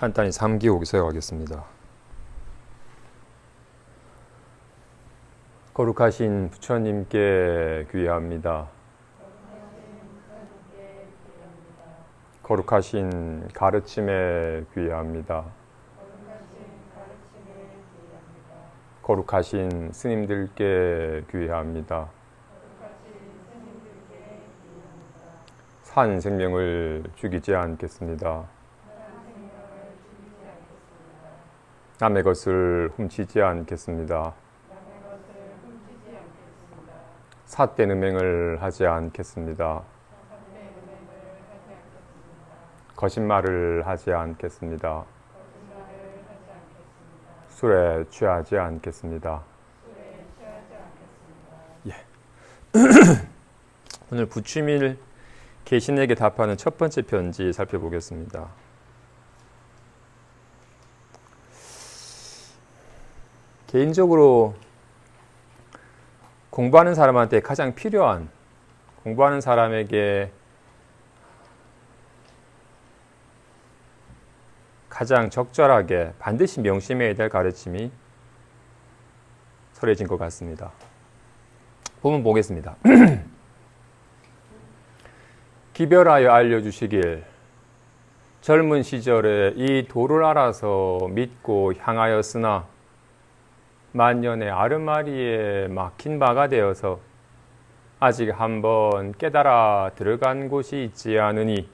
간단히 3기옥 세워가겠습니다. 거룩하신 부처님께 귀의합니다. 거룩하신 가르침에 귀의합니다. 거룩하신 스님들께 귀의합니다. 산 생명을 죽이지 않겠습니다. 남의 것을 훔치지 않겠습니다. 삿된 음행을 하지 않겠습니다. 거짓말을 하지 않겠습니다. 술에 취하지 않겠습니다. 예. 오늘 부추밀 계신에게 답하는 첫 번째 편지 살펴보겠습니다. 개인적으로 공부하는 사람한테 가장 필요한, 공부하는 사람에게 가장 적절하게 반드시 명심해야 될 가르침이 설해진 것 같습니다. 본문 보겠습니다. 기별하여 알려주시길, 젊은 시절에 이 도를 알아서 믿고 향하였으나 만년의 아르마리에 막힌 바가 되어서 아직 한번 깨달아 들어간 곳이 있지 않으니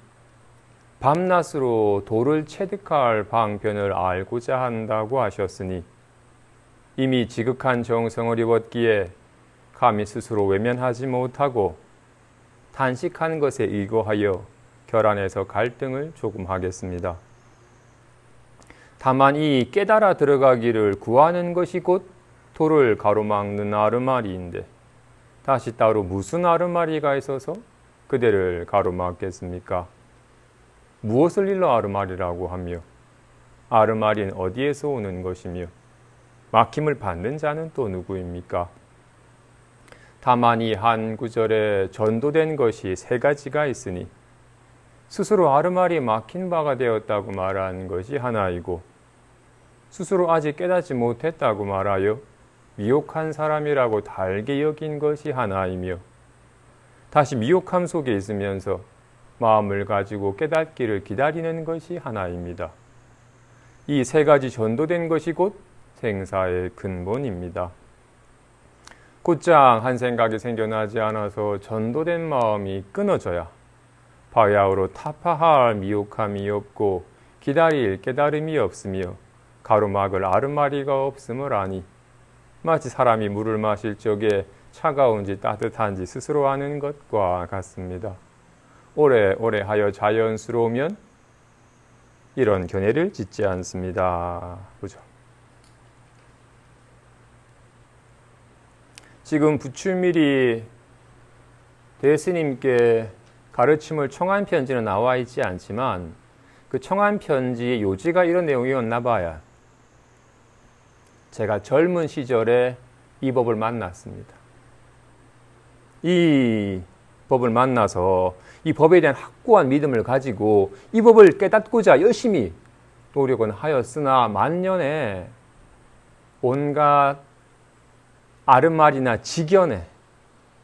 밤낮으로 도를 체득할 방편을 알고자 한다고 하셨으니 이미 지극한 정성을 입었기에 감히 스스로 외면하지 못하고 단식한 것에 의거하여 결안에서 갈등을 조금 하겠습니다. 다만 이 깨달아 들어가기를 구하는 것이 곧 도를 가로막는 아르마리인데 다시 따로 무슨 아르마리가 있어서 그대를 가로막겠습니까? 무엇을 일러 아르마리라고 하며 아르마리는 어디에서 오는 것이며 막힘을 받는 자는 또 누구입니까? 다만 이 한 구절에 전도된 것이 세 가지가 있으니 스스로 아르마리에 막힌 바가 되었다고 말한 것이 하나이고 스스로 아직 깨닫지 못했다고 말하여 미혹한 사람이라고 달게 여긴 것이 하나이며 다시 미혹함 속에 있으면서 마음을 가지고 깨닫기를 기다리는 것이 하나입니다. 이 세 가지 전도된 것이 곧 생사의 근본입니다. 곧장 한 생각이 생겨나지 않아서 전도된 마음이 끊어져야 바야흐로 타파할 미혹함이 없고 기다릴 깨달음이 없으며 가로막을 아르마리가 없음을 아니 마치 사람이 물을 마실 적에 차가운지 따뜻한지 스스로 아는 것과 같습니다. 오래오래 하여 자연스러우면 이런 견해를 짓지 않습니다. 그죠? 지금 부추밀이 대스님께 가르침을 청한 편지는 나와 있지 않지만 그 청한 편지의 요지가 이런 내용이었나 봐요. 제가 젊은 시절에 이 법을 만났습니다. 이 법을 만나서 이 법에 대한 확고한 믿음을 가지고 이 법을 깨닫고자 열심히 노력은 하였으나 만년에 온갖 아르마리나 직연에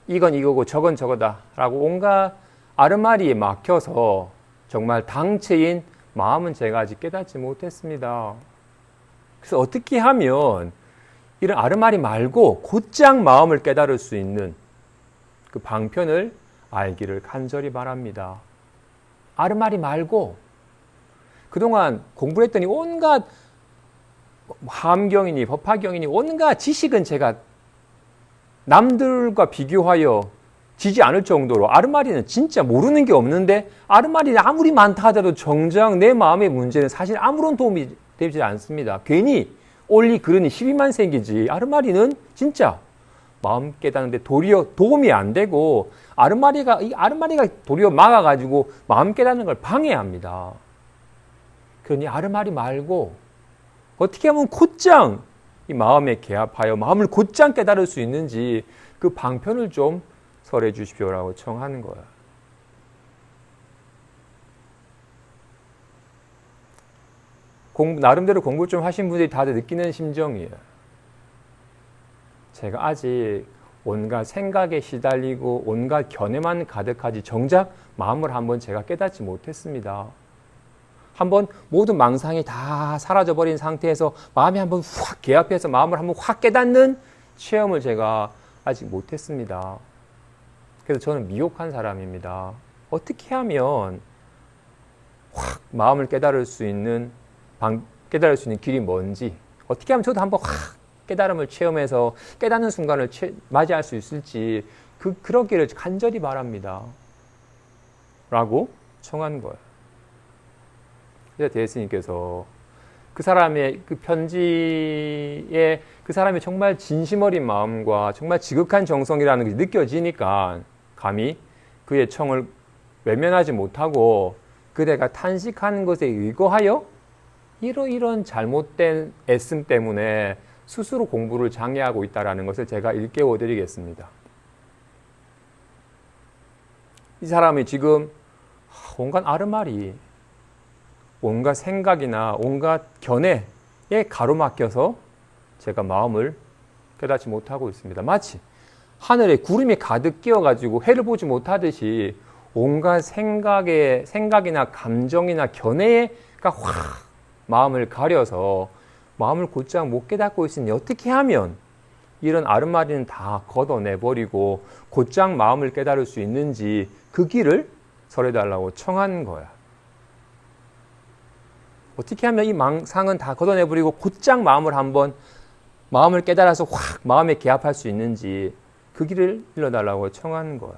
이건 이거고 저건 저거다 라고 온갖 아르마리에 막혀서 정말 당체인 마음은 제가 아직 깨닫지 못했습니다. 그래서 어떻게 하면 이런 아르마리 말고 곧장 마음을 깨달을 수 있는 그 방편을 알기를 간절히 바랍니다. 아르마리 말고 그동안 공부를 했더니 온갖 함경이니 법화경이니 온갖 지식은 제가 남들과 비교하여 지지 않을 정도로 아르마리는 진짜 모르는 게 없는데 아르마리는 아무리 많다 하더라도 정작 내 마음의 문제는 사실 아무런 도움이 되지 않습니다. 괜히 올리 그러니 12만 생기지 아르마리는 진짜 마음 깨닫는데 도리어 도움이 안 되고 아르마리가 도리어 막아가지고 마음 깨닫는 걸 방해합니다. 그러니 아르마리 말고 어떻게 하면 곧장 이 마음에 개합하여 마음을 곧장 깨달을 수 있는지 그 방편을 좀 설해 주십시오라고 청하는 거야. 나름대로 공부 좀 하신 분들이 다들 느끼는 심정이에요. 제가 아직 온갖 생각에 시달리고 온갖 견해만 가득하지 정작 마음을 한번 제가 깨닫지 못했습니다. 한번 모든 망상이 다 사라져버린 상태에서 마음이 한번 확 개합해서 마음을 한번 확 깨닫는 체험을 제가 아직 못했습니다. 그래서 저는 미혹한 사람입니다. 어떻게 하면 확 마음을 깨달을 수 있는 길이 뭔지, 어떻게 하면 저도 한번 확 깨달음을 체험해서 깨닫는 순간을 맞이할 수 있을지 그러기를 간절히 바랍니다. 라고 청한 거예요. 그래서 대스님께서 그 사람의 그 편지에 그 사람의 정말 진심 어린 마음과 정말 지극한 정성이라는 것이 느껴지니까 감히 그의 청을 외면하지 못하고 그대가 탄식하는 것에 의거하여 이런 잘못된 애씀 때문에 스스로 공부를 장애하고 있다는 것을 제가 일깨워 드리겠습니다. 이 사람이 지금 온갖 아르마리, 온갖 생각이나 온갖 견해에 가로막혀서 제가 마음을 깨닫지 못하고 있습니다. 마치 하늘에 구름이 가득 끼어가지고 해를 보지 못하듯이 온갖 생각이나 감정이나 견해가 확 마음을 가려서 마음을 곧장 못 깨닫고 있으니 어떻게 하면 이런 아르마리는 다 걷어내버리고 곧장 마음을 깨달을 수 있는지 그 길을 설해달라고 청한 거야. 어떻게 하면 이 망상은 다 걷어내버리고 곧장 마음을 깨달아서 확 마음에 개합할 수 있는지 그 길을 일러달라고 청한 거야.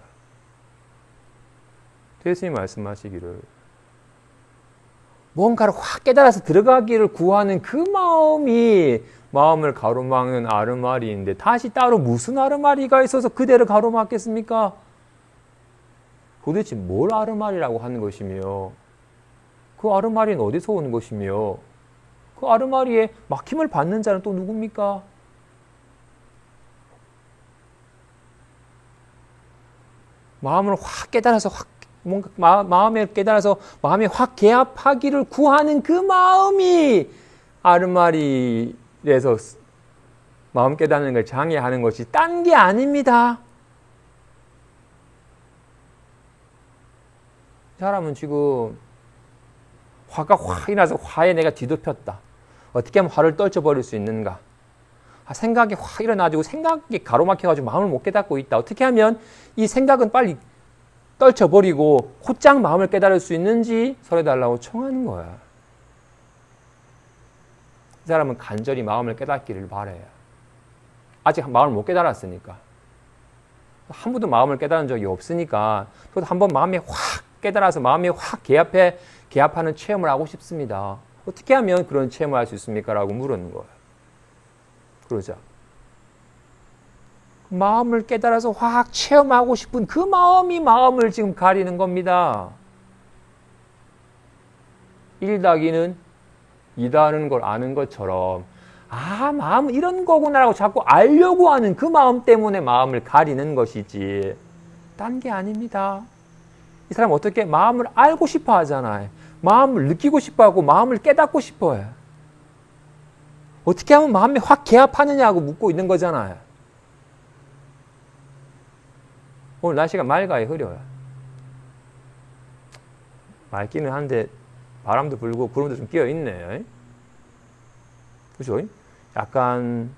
예수님이 말씀하시기를 뭔가를 확 깨달아서 들어가기를 구하는 그 마음이 마음을 가로막는 아르마리인데 다시 따로 무슨 아르마리가 있어서 그대를 가로막겠습니까? 도대체 뭘 아르마리라고 하는 것이며 그 아르마리는 어디서 오는 것이며 그 아르마리에 막힘을 받는 자는 또 누굽니까? 마음을 확 깨달아서 뭔가 마음에 깨달아서 마음에 확 개합하기를 구하는 그 마음이 아르마리에서 마음 깨닫는 걸 장애하는 것이 딴 게 아닙니다. 이 사람은 지금 화가 확 나서 화에 내가 뒤덮였다. 어떻게 하면 화를 떨쳐버릴 수 있는가? 생각이 확 일어나가지고 생각이 가로막혀가지고 마음을 못 깨닫고 있다. 어떻게 하면 이 생각은 빨리 떨쳐버리고 곧장 마음을 깨달을 수 있는지 설해달라고 청하는 거야. 이 사람은 간절히 마음을 깨닫기를 바래요. 아직 마음을 못 깨달았으니까. 한 번도 마음을 깨달은 적이 없으니까 저도 한번 마음에 확 깨달아서 마음에 확 개합하는 체험을 하고 싶습니다. 어떻게 하면 그런 체험을 할 수 있습니까? 라고 물었는 거예요. 그러자 마음을 깨달아서 확 체험하고 싶은 그 마음이 마음을 지금 가리는 겁니다. 1-2는 2다는 걸 아는 것처럼 마음은 이런 거구나라고 자꾸 알려고 하는 그 마음 때문에 마음을 가리는 것이지 딴 게 아닙니다. 이 사람 어떻게 마음을 알고 싶어 하잖아요. 마음을 느끼고 싶어 하고 마음을 깨닫고 싶어 해요. 어떻게 하면 마음에 확 개합하느냐고 묻고 있는 거잖아요. 오늘 날씨가 맑아요, 흐려요? 맑기는 한데 바람도 불고 구름도 좀 끼어 있네요. 그죠? 약간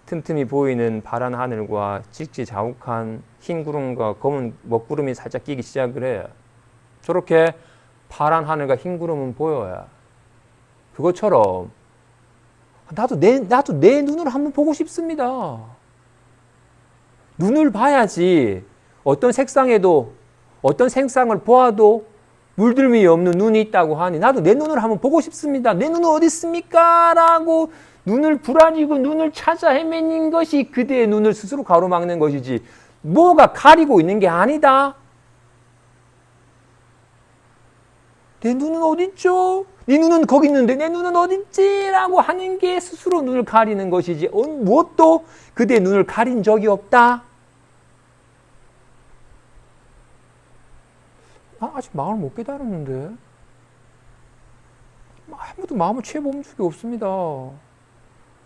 틈틈이 보이는 파란 하늘과 직지자욱한 흰 구름과 검은 먹구름이 살짝 끼기 시작을 해요. 저렇게 파란 하늘과 흰 구름은 보여야 그것처럼 나도 내 눈으로 한번 보고 싶습니다. 눈을 봐야지 어떤 색상에도 어떤 색상을 보아도 물들림이 없는 눈이 있다고 하니 나도 내 눈을 한번 보고 싶습니다. 내 눈은 어디 있습니까? 라고 눈을 부라지고 눈을 찾아 헤매는 것이 그대의 눈을 스스로 가로막는 것이지 뭐가 가리고 있는 게 아니다. 내 눈은 어디 있죠? 네 눈은 거기 있는데 내 눈은 어디 있지? 라고 하는 게 스스로 눈을 가리는 것이지 무엇도 그대의 눈을 가린 적이 없다. 나 아직 마음을 못 깨달았는데. 아무도 마음을 취해본 적이 없습니다.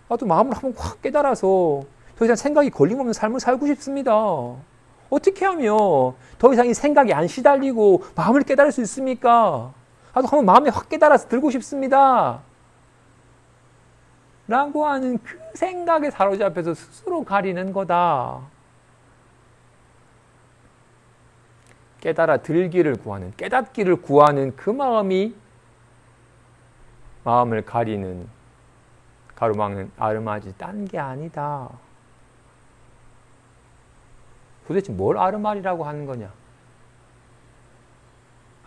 나도 마음을 한번 확 깨달아서 더 이상 생각이 걸림없는 삶을 살고 싶습니다. 어떻게 하면 더 이상 이 생각이 안 시달리고 마음을 깨달을 수 있습니까? 나도 한번 마음에 확 깨달아서 들고 싶습니다. 라고 하는 그 생각에 사로잡혀서 스스로 가리는 거다. 깨달아 들기를 구하는, 깨닫기를 구하는 그 마음이 마음을 가리는, 가로막는 아르마지 딴 게 아니다. 도대체 뭘 아르마리라고 하는 거냐?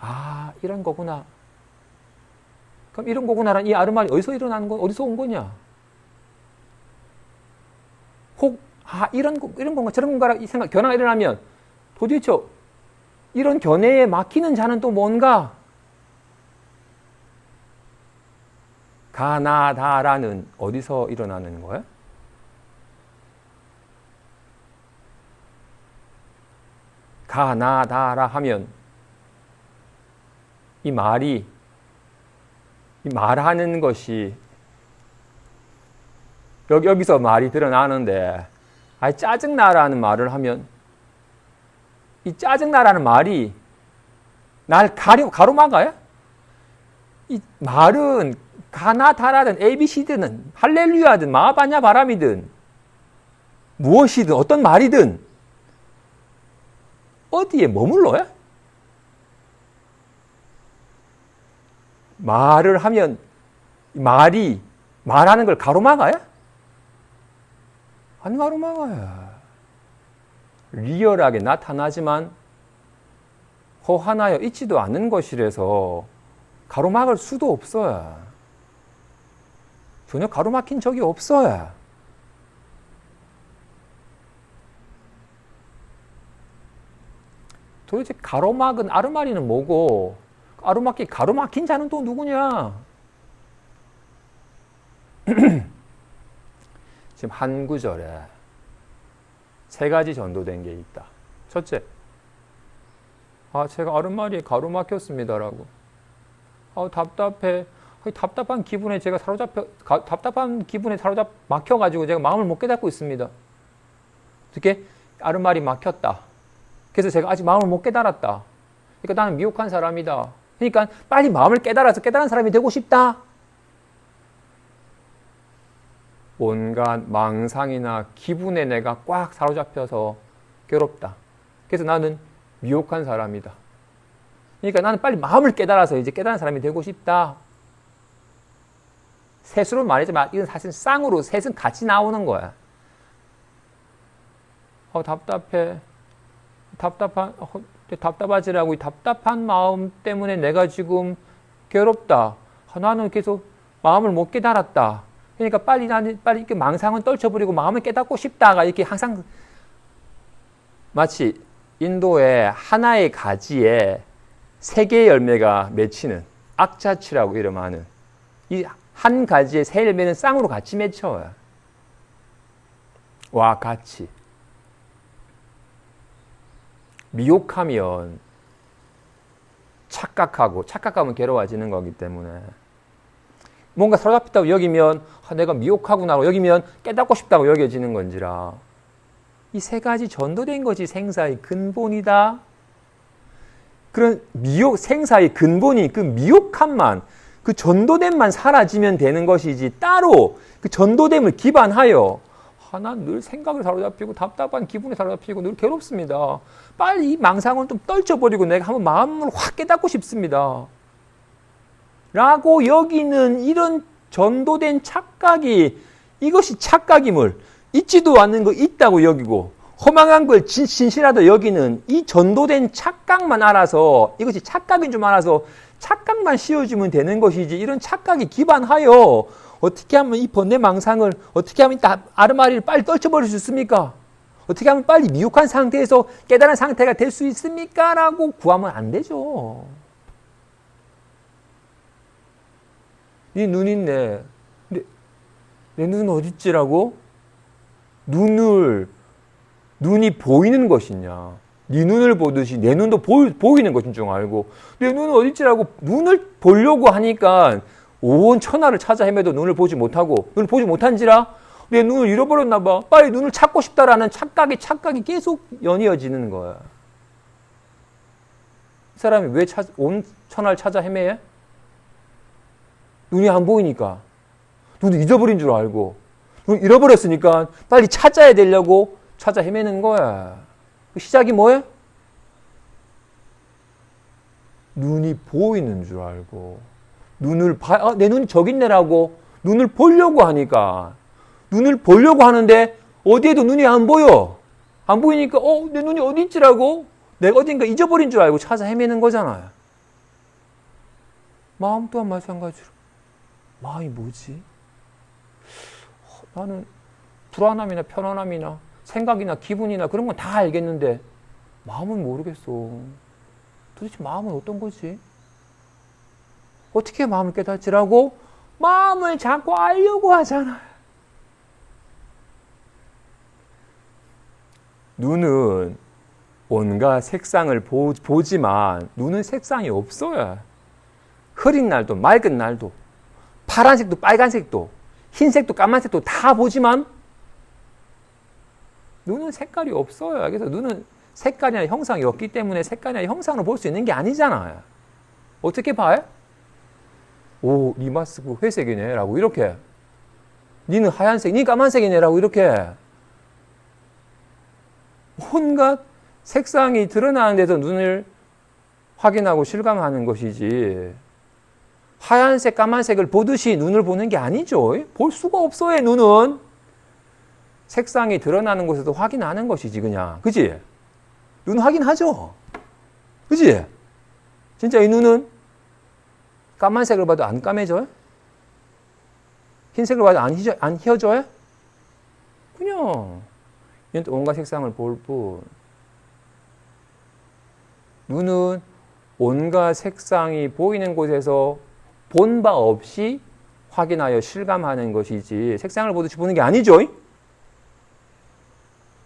아, 이런 거구나. 그럼 이런 거구나란 이 아르마리 어디서 일어나는 거, 어디서 온 거냐? 혹, 아, 이런 건가, 저런 건가, 이 생각, 견해가 일어나면 도대체 이런 견해에 막히는 자는 또 뭔가? 가나다라는 어디서 일어나는 거야? 가나다라 하면 이 말하는 것이 여기서 말이 드러나는데, 아, 짜증나라는 말을 하면 이 짜증나라는 말이 날 가로막아요? 이 말은 가나다라든 ABC든 할렐루야든 마바냐 바람이든 무엇이든 어떤 말이든 어디에 머물러요? 말을 하면 말이 말하는 걸 가로막아요? 안 가로막아요. 리얼하게 나타나지만 허하나여 있지도 않는 것이라서 가로막을 수도 없어요. 전혀 가로막힌 적이 없어요. 도대체 가로막은 아르마리는 뭐고, 가로막힌 자는 또 누구냐? 지금 한 구절에 세 가지 전도된 게 있다. 첫째, 아, 제가 아르마리에 가로막혔습니다라고. 아, 답답해. 답답한 기분에 제가 막혀가지고 제가 마음을 못 깨닫고 있습니다. 어떻게? 아르마리 막혔다. 그래서 제가 아직 마음을 못 깨달았다. 그러니까 나는 미혹한 사람이다. 그러니까 빨리 마음을 깨달아서 깨달은 사람이 되고 싶다. 온갖 망상이나 기분에 내가 꽉 사로잡혀서 괴롭다. 그래서 나는 미혹한 사람이다. 그러니까 나는 빨리 마음을 깨달아서 이제 깨달은 사람이 되고 싶다. 셋으로 말하지만 이건 사실 쌍으로 셋은 같이 나오는 거야. 답답해. 답답하지라고 이 답답한 마음 때문에 내가 지금 괴롭다. 나는 계속 마음을 못 깨달았다. 그러니까 빨리 이렇게 망상은 떨쳐버리고 마음을 깨닫고 싶다가 이렇게 항상 마치 인도의 하나의 가지에 세 개의 열매가 맺히는 악자치라고 이름하는 이 한 가지에 세 열매는 쌍으로 같이 맺혀요. 와, 같이. 미혹하면 착각하면 괴로워지는 거기 때문에 뭔가 사로잡혔다고 여기면 내가 미혹하구나라고 여기면 깨닫고 싶다고 여겨지는 건지라 이 세 가지 전도된 것이 생사의 근본이다. 그런 생사의 근본이 그 미혹함만, 그 전도됨만 사라지면 되는 것이지 따로 그 전도됨을 기반하여 난 늘 생각을 사로잡히고 답답한 기분에 사로잡히고 늘 괴롭습니다. 빨리 이 망상을 좀 떨쳐버리고 내가 한번 마음을 확 깨닫고 싶습니다. 라고 여기는 이런 전도된 착각이, 이것이 착각임을, 있지도 않는 거 있다고 여기고 허망한 걸 진실하다 여기는 이 전도된 착각만 알아서, 이것이 착각인 줄 알아서 착각만 씌워주면 되는 것이지, 이런 착각이 기반하여 어떻게 하면 이 번뇌 망상을, 어떻게 하면 아르마리를 빨리 떨쳐버릴 수 있습니까? 어떻게 하면 빨리 미혹한 상태에서 깨달은 상태가 될 수 있습니까? 라고 구하면 안 되죠. 네 눈 있네. 근데 내 눈은 어딨지라고? 눈이 보이는 것이냐? 네 눈을 보듯이 내 눈도 보이는 것인 줄 알고 내 눈은 어딨지라고 눈을 보려고 하니까 온 천하를 찾아 헤매도 눈을 보지 못하고 눈을 보지 못한지라 내 눈을 잃어버렸나 봐. 빨리 눈을 찾고 싶다라는 착각이 계속 연이어지는 거야. 이 사람이 왜 온 천하를 찾아 헤매해? 눈이 안 보이니까. 눈을 잊어버린 줄 알고 눈을 잃어버렸으니까 빨리 찾아야 되려고 찾아 헤매는 거야. 시작이 뭐예요? 눈이 보이는 줄 알고 눈을 내 눈이 저기 있네라고 눈을 보려고 하니까 눈을 보려고 하는데 어디에도 눈이 안 보여. 안 보이니까 내 눈이 어디 있지라고 내가 어딘가 잊어버린 줄 알고 찾아 헤매는 거잖아요. 마음 또한 마찬가지로 마음이 뭐지? 나는 불안함이나 편안함이나 생각이나 기분이나 그런 건 다 알겠는데 마음은 모르겠어. 도대체 마음은 어떤 거지? 어떻게 마음을 깨닫지라고 마음을 자꾸 알려고 하잖아요. 눈은 온갖 색상을 보지만 눈은 색상이 없어요. 흐린 날도 맑은 날도 파란색도 빨간색도 흰색도 까만색도 다 보지만 눈은 색깔이 없어요. 그래서 눈은 색깔이나 형상이 없기 때문에 색깔이나 형상으로 볼 수 있는 게 아니잖아요. 어떻게 봐요? 오, 네 마스크 회색이네 라고 이렇게 니는 하얀색, 니 까만색이네 라고 이렇게 온갖 색상이 드러나는 데서 눈을 확인하고 실감하는 것이지 하얀색, 까만색을 보듯이 눈을 보는 게 아니죠. 볼 수가 없어요. 눈은 색상이 드러나는 곳에서 확인하는 것이지 그냥. 그치? 눈 확인하죠? 그치? 진짜 이 눈은 까만색을 봐도 안 까매져요? 흰색을 봐도 안 휘어져요? 그냥 이건 온갖 색상을 볼 뿐. 눈은 온갖 색상이 보이는 곳에서 본 바 없이 확인하여 실감하는 것이지 색상을 보듯이 보는 게 아니죠.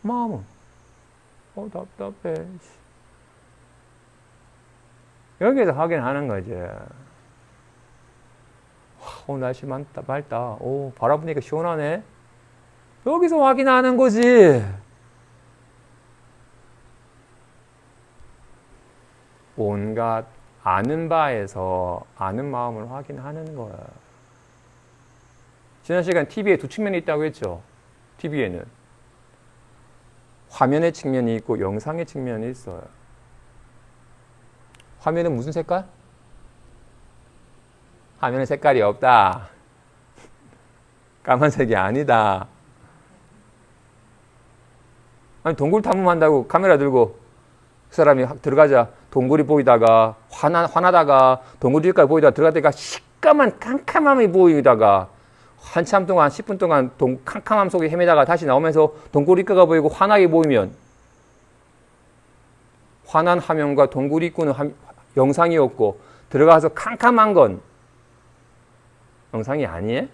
마음은 답답해. 여기에서 확인하는 거지. 오늘 날씨 맑다. 오, 바라보니까 시원하네. 여기서 확인하는 거지. 온갖 아는 바에서 아는 마음을 확인하는 거야. 지난 시간 TV에 두 측면이 있다고 했죠. TV에는 화면의 측면이 있고 영상의 측면이 있어요. 화면은 무슨 색깔? 화면은 색깔이 없다. 까만색이 아니다. 아니 동굴 탐험한다고 카메라 들고 그 사람이 들어가자 동굴이 보이다가 화나다가 동굴 뒷까지 보이다가 들어가다가 시까만 캄캄함이 보이다가 한참 동안 10분 동안 캄캄함 속에 헤매다가 다시 나오면서 동굴 입구가 보이고 환하게 보이면 환한 화면과 동굴 입구는 영상이 없고 들어가서 캄캄한 건 영상이 아니에요?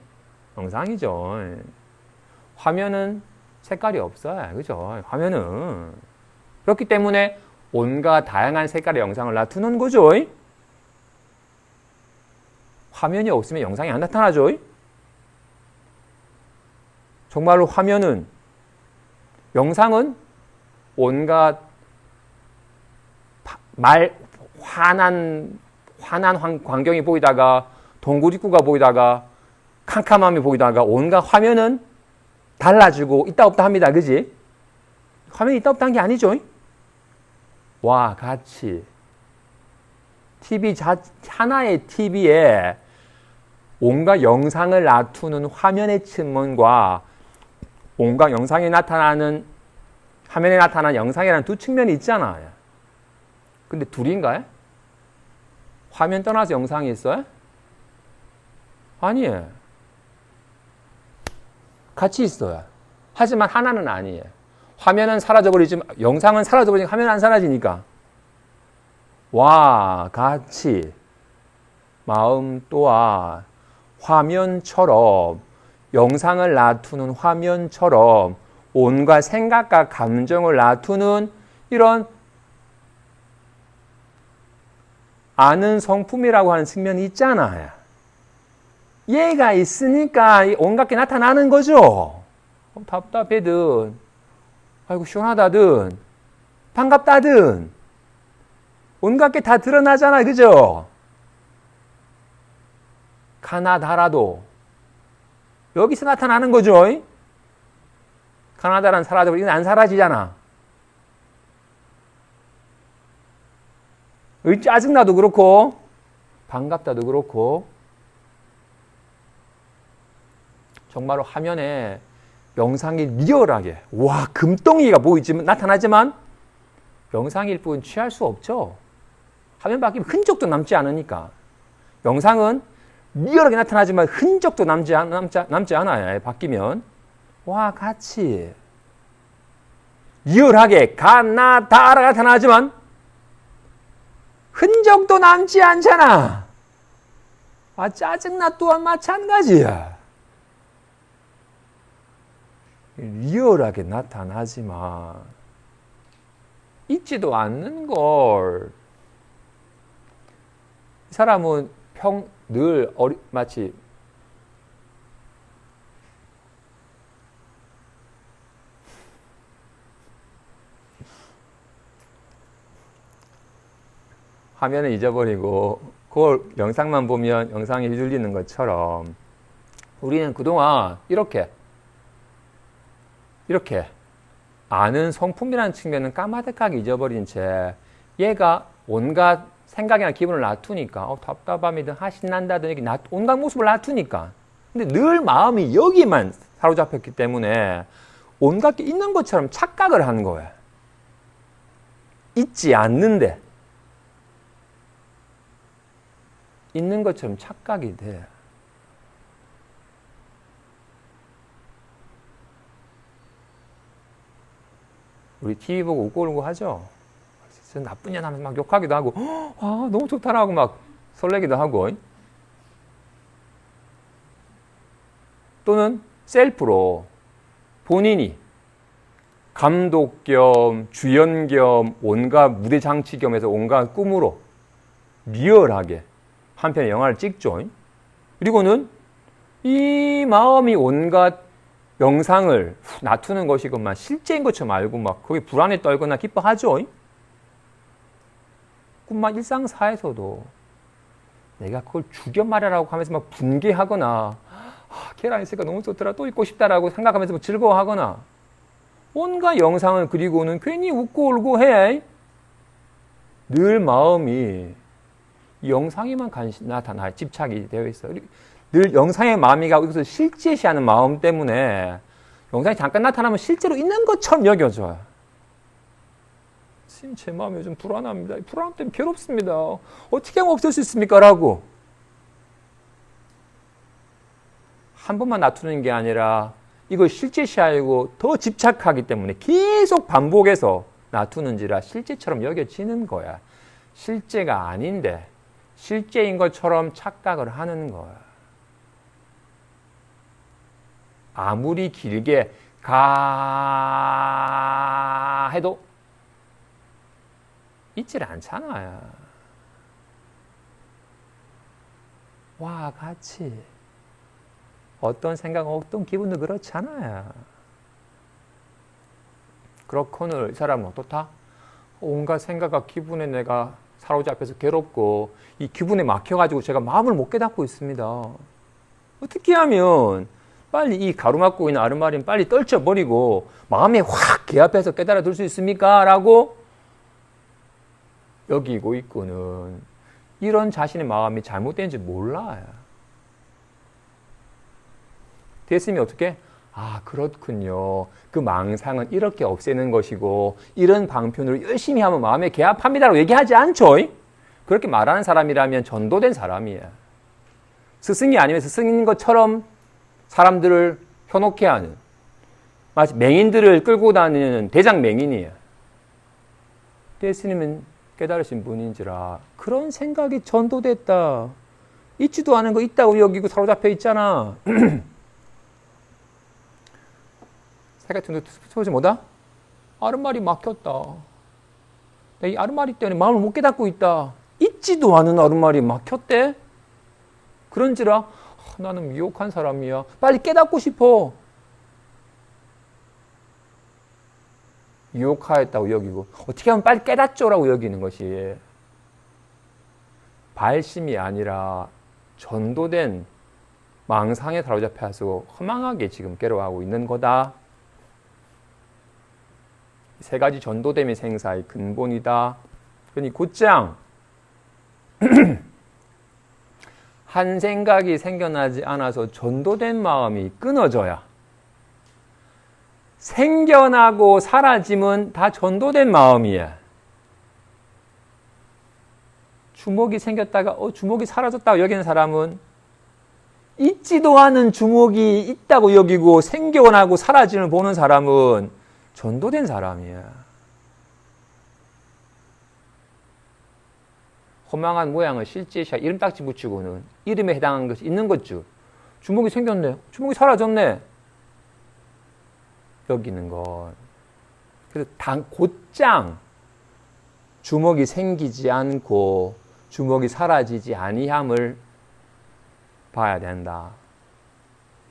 영상이죠. 화면은 색깔이 없어요. 그죠? 화면은. 그렇기 때문에 온갖 다양한 색깔의 영상을 놔두는 거죠. 화면이 없으면 영상이 안 나타나죠. 정말로 화면은, 영상은 온갖 환한 광경이 보이다가 동굴 입구가 보이다가 캄캄함이 보이다가 온갖 화면은 달라지고 있다 없다 합니다. 그지? 화면이 있다 없다 한 게 아니죠. 와 같이 하나의 TV에 온갖 영상을 놔두는 화면의 측면과 온갖 영상에 나타나는 화면에 나타나는 영상이라는 두 측면이 있잖아요. 근데 둘인가요? 화면 떠나서 영상이 있어요? 아니에요. 같이 있어요. 하지만 하나는 아니에요. 화면은 사라져버리지만 영상은 사라져버리니까 화면은 안 사라지니까. 와 같이 마음 또한 화면처럼 영상을 놔두는 화면처럼 온갖 생각과 감정을 놔두는 이런 아는 성품이라고 하는 측면이 있잖아요. 얘가 있으니까 온갖 게 나타나는 거죠. 답답해든, 아이고 시원하다든, 반갑다든, 온갖 게 다 드러나잖아, 그죠? 가나다라도 여기서 나타나는 거죠. 가나다란 사라져버리고 이건 안 사라지잖아. 짜증나도 그렇고 반갑다도 그렇고 정말로 화면에 영상이 리얼하게 와 금덩이가 보이지만 나타나지만 영상일 뿐 취할 수 없죠. 화면 바뀌면 흔적도 남지 않으니까. 영상은 리얼하게 나타나지만 흔적도 남지 않아요. 바뀌면. 와 같이 리얼하게 가나다라 나타나지만 흔적도 남지 않잖아. 아 짜증나 또한 마찬가지야. 리얼하게 나타나지만 있지도 않는 걸. 이 사람은 늘 마치 화면을 잊어버리고 그걸 영상만 보면 영상이 휘둘리는 것처럼 우리는 그동안 이렇게 아는 성품이라는 측면은 까마득하게 잊어버린 채 얘가 온갖 생각이나 기분을 놔두니까 답답함이든 신난다든 온갖 모습을 놔두니까 근데 늘 마음이 여기만 사로잡혔기 때문에 온갖 게 있는 것처럼 착각을 하는 거예요. 있지 않는데 있는 것처럼 착각이 돼. 우리 TV 보고 웃고 울고 하죠. 진짜 나쁜 년 하면서 막 욕하기도 하고 아 너무 좋다라고 막 설레기도 하고 또는 셀프로 본인이 감독 겸 주연 겸 온갖 무대 장치 겸해서 온갖 꿈으로 리얼하게 한 편의 영화를 찍죠. 그리고는 이 마음이 온갖 영상을 놔두는 것이건만 실제인 것처럼 알고 막 거기 불안에 떨거나 기뻐하죠. 꿈만 일상사에서도 내가 그걸 죽여 말하라고 하면서 막 분개하거나 계란 있으니까 너무 좋더라 또 있고 싶다라고 생각하면서 뭐 즐거워하거나 온갖 영상을 그리고는 괜히 웃고 울고 해. 늘 마음이 이 영상에만 나타나 집착이 되어 있어. 늘 영상의 마음이 가고 이것을 실제시하는 마음 때문에 영상이 잠깐 나타나면 실제로 있는 것처럼 여겨져요. 지금 제 마음이 요즘 불안합니다. 불안 때문에 괴롭습니다. 어떻게 하면 없앨 수 있습니까? 라고 한 번만 놔두는 게 아니라 이걸 실제시하고 더 집착하기 때문에 계속 반복해서 놔두는지라 실제처럼 여겨지는 거야. 실제가 아닌데 실제인 것처럼 착각을 하는 거야. 아무리 길게 가 해도 있질 않잖아요. 와 같이 어떤 생각, 어떤 기분도 그렇잖아요. 그렇거늘 이 사람은 어떻다? 온갖 생각과 기분에 내가 사로잡혀서 괴롭고 이 기분에 막혀가지고 제가 마음을 못 깨닫고 있습니다. 어떻게 하면 빨리 이 가로막고 있는 아르마린 빨리 떨쳐버리고 마음에 확 개합해서 깨달아 둘 수 있습니까? 라고 여기고 있고는 이런 자신의 마음이 잘못된지 몰라요. 됐으면 어떻게? 아 그렇군요. 그 망상은 이렇게 없애는 것이고 이런 방편으로 열심히 하면 마음에 개합합니다라고 얘기하지 않죠. 그렇게 말하는 사람이라면 전도된 사람이에요. 스승이 아니면 스승인 것처럼 사람들을 현혹해 하는 마치 맹인들을 끌고 다니는 대장 맹인이에요. 됐으면 깨달으신 분인지라 그런 생각이 전도됐다. 있지도 않은 거 있다고 여기고 사로잡혀 있잖아. 새같은 소리 뭐다? 아르마리 막혔다. 이 아르마리 때문에 마음을 못 깨닫고 있다. 있지도 않은 아르말이 막혔대? 그런지라 나는 미혹한 사람이야. 빨리 깨닫고 싶어. 유혹하였다고 여기고 어떻게 하면 빨리 깨닫죠라고 여기는 것이 발심이 아니라 전도된 망상에 사로잡혀서 허망하게 지금 괴로워하고 있는 거다. 세 가지 전도됨의 생사의 근본이다. 그러니 곧장 한 생각이 생겨나지 않아서 전도된 마음이 끊어져야 생겨나고 사라짐은 다 전도된 마음이야. 주목이 생겼다가 주목이 사라졌다고 여기는 사람은 있지도 않은 주목이 있다고 여기고 생겨나고 사라짐을 보는 사람은 전도된 사람이야. 허망한 모양을 실제시야 이름 딱지 붙이고는 이름에 해당하는 것이 있는 것죠. 주목이 생겼네. 주목이 사라졌네. 여기는 것. 그래서 곧장 주목이 생기지 않고 주목이 사라지지 아니함을 봐야 된다.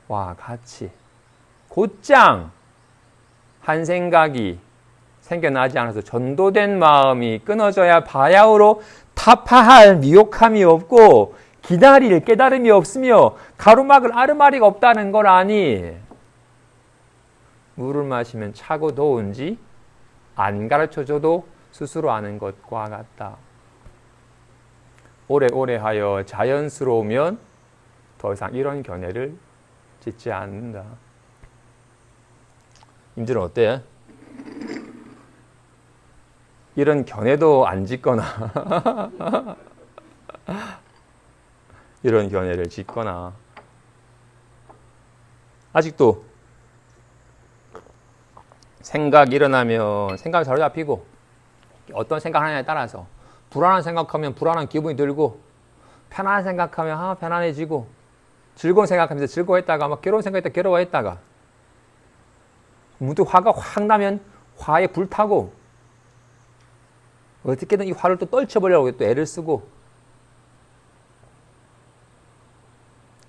와 같이 곧장 한 생각이 생겨나지 않아서 전도된 마음이 끊어져야 바야흐로 타파할 미혹함이 없고 기다릴 깨달음이 없으며 가로막을 아르마리가 없다는 걸 아니. 물을 마시면 차고 더운지 안 가르쳐줘도 스스로 아는 것과 같다. 오래오래 하여 자연스러우면 더 이상 이런 견해를 짓지 않는다. 임들은 어때? 이런 견해도 안 짓거나 이런 견해를 짓거나 아직도 생각이 일어나면 생각이 사로잡히고 어떤 생각하느냐에 따라서 불안한 생각하면 불안한 기분이 들고 편안한 생각하면 편안해지고 즐거운 생각하면서 즐거워했다가 막 괴로운 생각했다가 괴로워했다가 문득 화가 확 나면 화에 불타고 어떻게든 이 화를 또 떨쳐보려고 또 애를 쓰고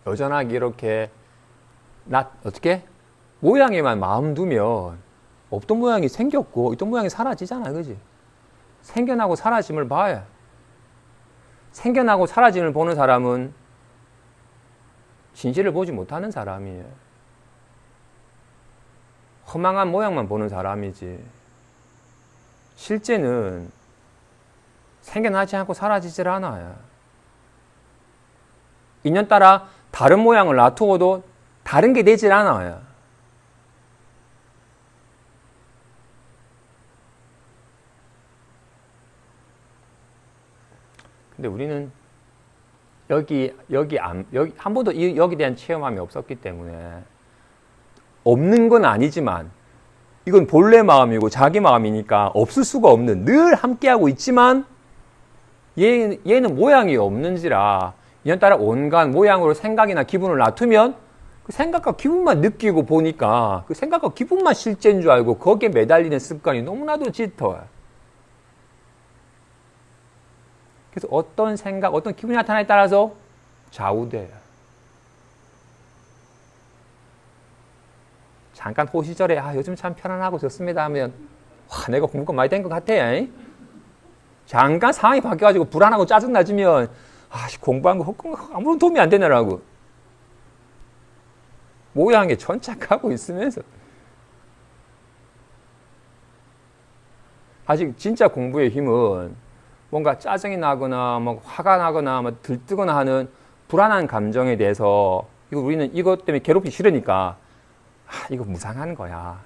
여전하게 이렇게 어떻게? 모양에만 마음 두면 없던 모양이 생겼고 있던 모양이 사라지잖아. 그지? 생겨나고 사라짐을 봐야. 생겨나고 사라짐을 보는 사람은 진실을 보지 못하는 사람이에요. 허망한 모양만 보는 사람이지. 실제는 생겨나지 않고 사라지질 않아요. 인연 따라 다른 모양을 놔두어도 다른 게 되질 않아요. 근데 우리는 여기 한 번도 여기에 대한 체험함이 없었기 때문에 없는 건 아니지만 이건 본래 마음이고 자기 마음이니까 없을 수가 없는 늘 함께하고 있지만 얘는 모양이 없는지라 이에 따라 온갖 모양으로 생각이나 기분을 놔두면 그 생각과 기분만 느끼고 보니까 그 생각과 기분만 실제인 줄 알고 거기에 매달리는 습관이 너무나도 짙어요. 그래서 어떤 생각, 어떤 기분이 나타나에 따라서 좌우돼요. 잠깐 호시절에 요즘 참 편안하고 좋습니다 하면 내가 공부가 많이 된 것 같아. 잠깐 상황이 바뀌어가지고 불안하고 짜증나지면 공부한 거 아무런 도움이 안 되느라고 모양에 천착하고 있으면서 아직 진짜 공부의 힘은 뭔가 짜증이 나거나 뭐 화가 나거나 뭐 들뜨거나 하는 불안한 감정에 대해서 우리는 이것 때문에 괴롭기 싫으니까 이거 무상한 거야.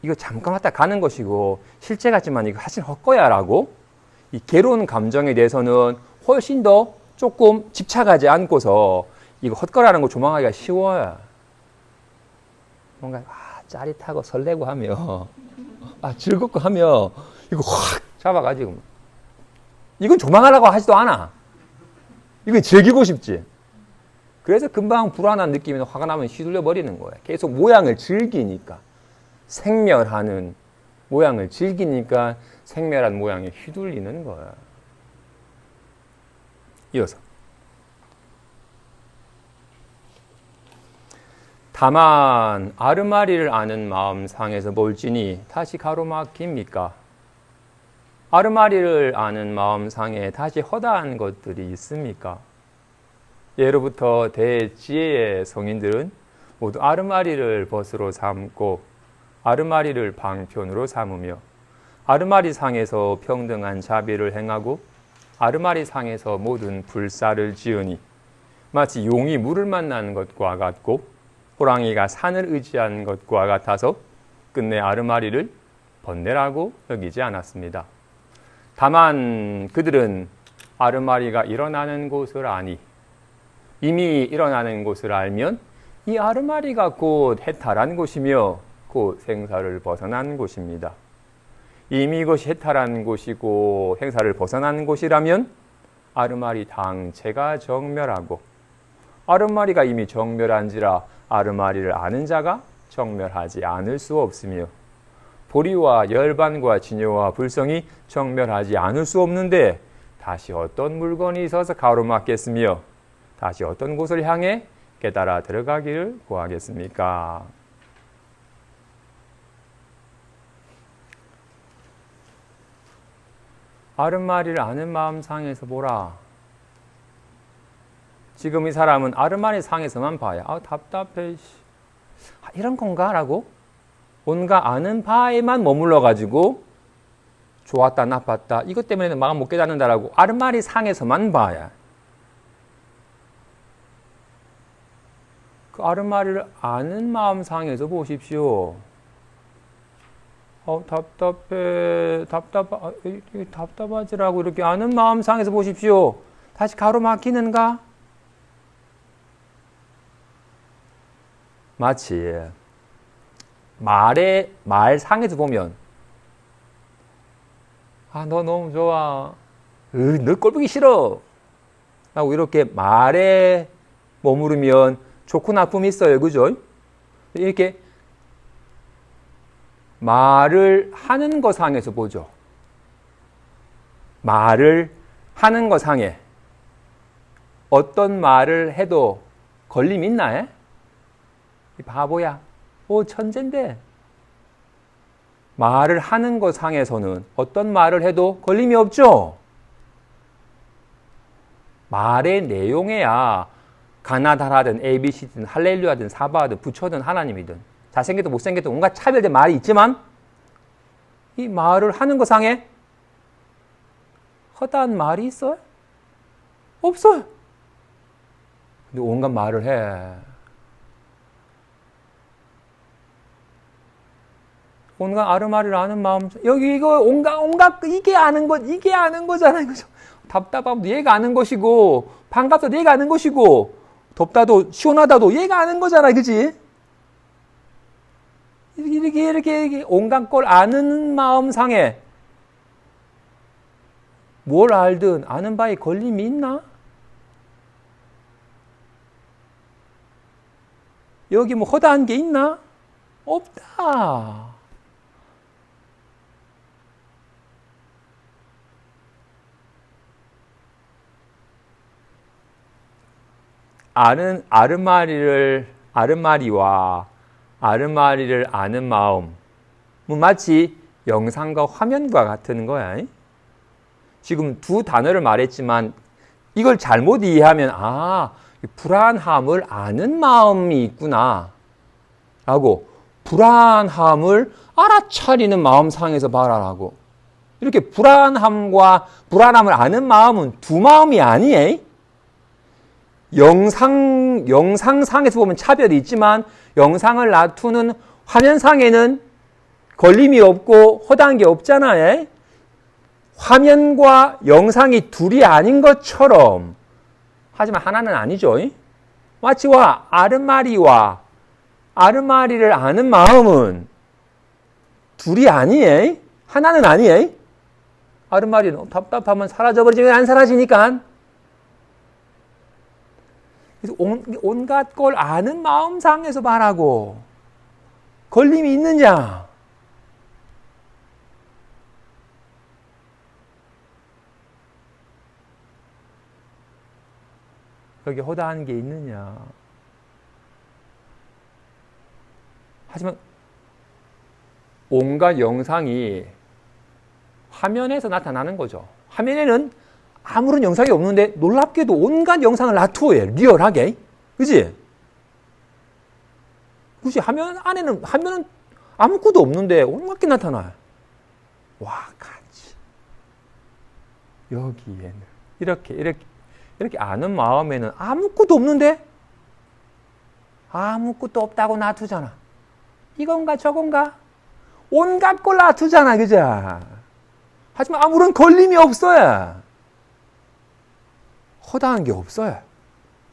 이거 잠깐 왔다 가는 것이고 실제 같지만 이거 사실 헛거야 라고 이 괴로운 감정에 대해서는 훨씬 더 조금 집착하지 않고서 이거 헛거라는 거 조망하기가 쉬워요. 뭔가 짜릿하고 설레고 하며 즐겁고 하며 이거 확 잡아가지고 이건 조망하려고 하지도 않아. 이건 즐기고 싶지. 그래서 금방 불안한 느낌이나 화가 나면 휘둘려 버리는 거예요. 계속 모양을 즐기니까 생멸하는 모양을 즐기니까 생멸한 모양에 휘둘리는 거야. 이어서 다만 아르마리를 아는 마음 상에서 볼지니 다시 가로막힙니까? 아르마리를 아는 마음 상에 다시 허다한 것들이 있습니까? 예로부터 대지혜의 성인들은 모두 아르마리를 벗으로 삼고 아르마리를 방편으로 삼으며 아르마리 상에서 평등한 자비를 행하고 아르마리 상에서 모든 불사를 지으니 마치 용이 물을 만난 것과 같고 호랑이가 산을 의지한 것과 같아서 끝내 아르마리를 번뇌라고 여기지 않았습니다. 다만 그들은 아르마리가 일어나는 곳을 아니 이미 일어나는 곳을 알면 이 아르마리가 곧 해탈한 곳이며 곧 생사를 벗어난 곳입니다. 이미 이것이 해탈한 곳이고 생사를 벗어난 곳이라면 아르마리 당체가 정멸하고 아르마리가 이미 정멸한지라 아르마리를 아는 자가 정멸하지 않을 수 없으며 보리와 열반과 진요와 불성이 정멸하지 않을 수 없는데 다시 어떤 물건이 있어서 가로막겠으며 다시 어떤 곳을 향해 깨달아 들어가기를 구하겠습니까? 아르마리를 아는 마음 상에서 보라. 지금 이 사람은 아르마리 상에서만 봐야 답답해. 이런 건가? 라고 온갖 아는 바에만 머물러 가지고 좋았다 나빴다 이것 때문에 마음 못 깨닫는다라고 아르마리 상에서만 봐야 그 아르마리를 아는 마음 상에서 보십시오. 답답하지라고 이렇게 아는 마음 상에서 보십시오. 다시 가로막히는가? 마치 말 상에서 보면 너 너무 좋아. 너 꼴 보기 싫어. 라고 이렇게 말에 머무르면 좋고 나쁨이 있어요. 그죠? 이렇게 말을 하는 것 상에서 보죠. 말을 하는 것 상에 어떤 말을 해도 걸림 있나? 이 바보야. 천재인데. 말을 하는 것 상에서는 어떤 말을 해도 걸림이 없죠. 말의 내용에야 가나다라든 ABC든 할렐루야든 사바든 부처든 하나님이든 잘생겼든 못생겼든 온갖 차별된 말이 있지만 이 말을 하는 것 상에 허다한 말이 있어요? 없어요. 근데 온갖 말을 해. 온갖 아르마리를 아는 마음, 여기 이거 온갖 이게 아는 거잖아요. 그죠? 답답함도 얘가 아는 것이고, 반갑다도 얘가 아는 것이고, 덥다도 시원하다도 얘가 아는 거잖아요. 그지? 이렇게 온갖 걸 아는 마음 상에 뭘 알든 아는 바에 걸림이 있나? 여기 뭐 허다한 게 있나? 없다. 아르마리와 아르마리를 아는 마음, 마치 영상과 화면과 같은 거야. 지금 두 단어를 말했지만 이걸 잘못 이해하면 불안함을 아는 마음이 있구나 라고, 불안함을 알아차리는 마음 상에서 봐라라고. 이렇게 불안함과 불안함을 아는 마음은 두 마음이 아니에요. 영상상에서 보면 차별이 있지만 영상을 놔두는 화면상에는 걸림이 없고 허다한 게 없잖아요. 화면과 영상이 둘이 아닌 것처럼, 하지만 하나는 아니죠. 마치와 아르마리를 아는 마음은 둘이 아니에요. 하나는 아니에요. 아르마리는 답답하면 사라져버리지만 안 사라지니까. 그래서 온갖 걸 아는 마음상에서 말하고 걸림이 있느냐? 여기 허다한 게 있느냐. 하지만 온갖 영상이 화면에서 나타나는 거죠. 화면에는 아무런 영상이 없는데 놀랍게도 온갖 영상을 놔두어요. 리얼하게. 그지? 그치? 화면은 아무것도 없는데 온갖 게 나타나요. 와, 같이. 여기에는. 이렇게 아는 마음에는 아무것도 없는데 아무것도 없다고 놔두잖아. 이건가 저건가? 온갖 걸 놔두잖아. 그죠? 하지만 아무런 걸림이 없어요. 허다한 게 없어요.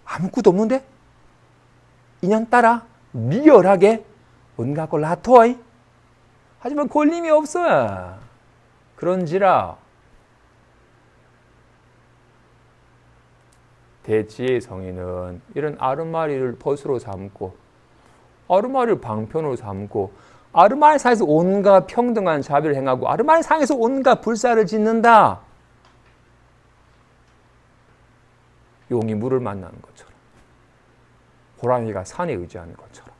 아무것도 없는데 인연따라 리얼하게 온갖 걸 놔둬. 하지만 걸림이 없어요. 그런지라 대지의 성인은 이런 아르마리를 벗으로 삼고 아르마리를 방편으로 삼고 아르마리 상에서 온갖 평등한 자비를 행하고 아르마리 상에서 온갖 불사를 짓는다. 용이 물을 만나는 것처럼 호랑이가 산에 의지하는 것처럼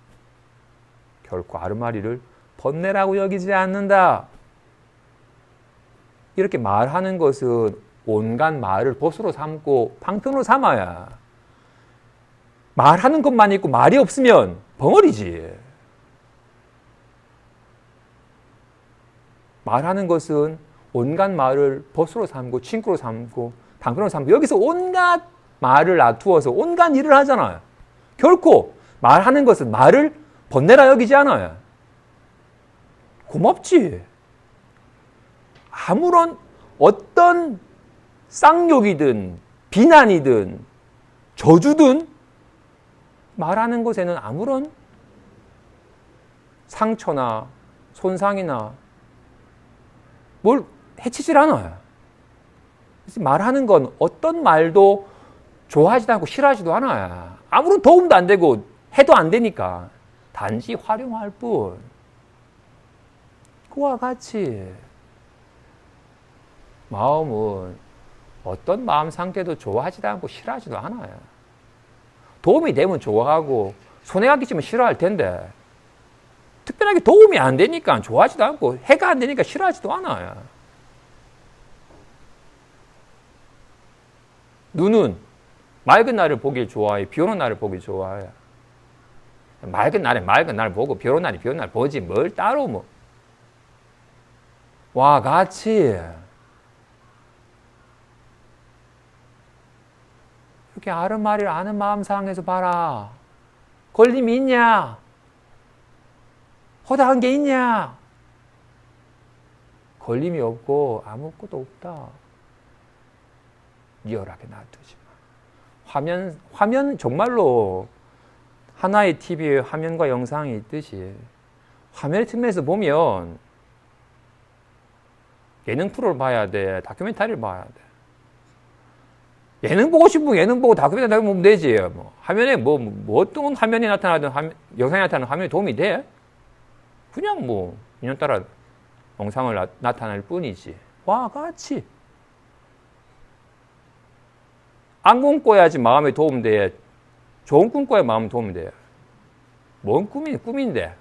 결코 아르마리를 번뇌라고 여기지 않는다. 이렇게 말하는 것은 온갖 말을 벗으로 삼고 방편으로 삼아야 말하는 것만 있고 말이 없으면 벙어리지. 말하는 것은 온갖 말을 벗으로 삼고 친구로 삼고 방편으로 삼고 여기서 온갖 말을 놔두어서 온갖 일을 하잖아요. 결코 말하는 것은 말을 번뇌라 여기지 않아요. 고맙지. 아무런 어떤 쌍욕이든 비난이든 저주든 말하는 것에는 아무런 상처나 손상이나 뭘 해치질 않아요. 그래서 말하는 건 어떤 말도 좋아하지도 않고 싫어하지도 않아요. 아무런 도움도 안 되고 해도 안 되니까 단지 활용할 뿐. 그와 같이 마음은 어떤 마음 상태도 좋아하지도 않고 싫어하지도 않아요. 도움이 되면 좋아하고 손해가 끼치면 싫어할 텐데 특별하게 도움이 안 되니까 좋아하지도 않고 해가 안 되니까 싫어하지도 않아요. 눈은 맑은 날을 보길 좋아해. 비 오는 날을 보길 좋아해. 맑은 날에 맑은 날 보고 비 오는 날에 비 오는 날 보지 뭘 따로 뭐. 와 같이 이렇게 아르마리를 아는 마음 상에서 봐라. 걸림이 있냐? 허다한 게 있냐? 걸림이 없고 아무것도 없다. 리얼하게 놔두지 마. 화면 정말로 하나의 TV에 화면과 영상이 있듯이 화면의 측면에서 보면 예능 프로를 봐야 돼. 다큐멘터리를 봐야 돼. 예능 보고 싶으면 예능 보고 다큐멘터리 보면 되지. 뭐 화면에 뭐 어떤 화면이 나타나든 영상이 나타나는 화면에 도움이 돼? 그냥 뭐 인연 따라 영상을 나타낼 뿐이지. 와 같이 안 꿈꿔야지 마음에 도움돼. 좋은 꿈 꿔야 마음에 도움이 돼. 뭔 꿈인데.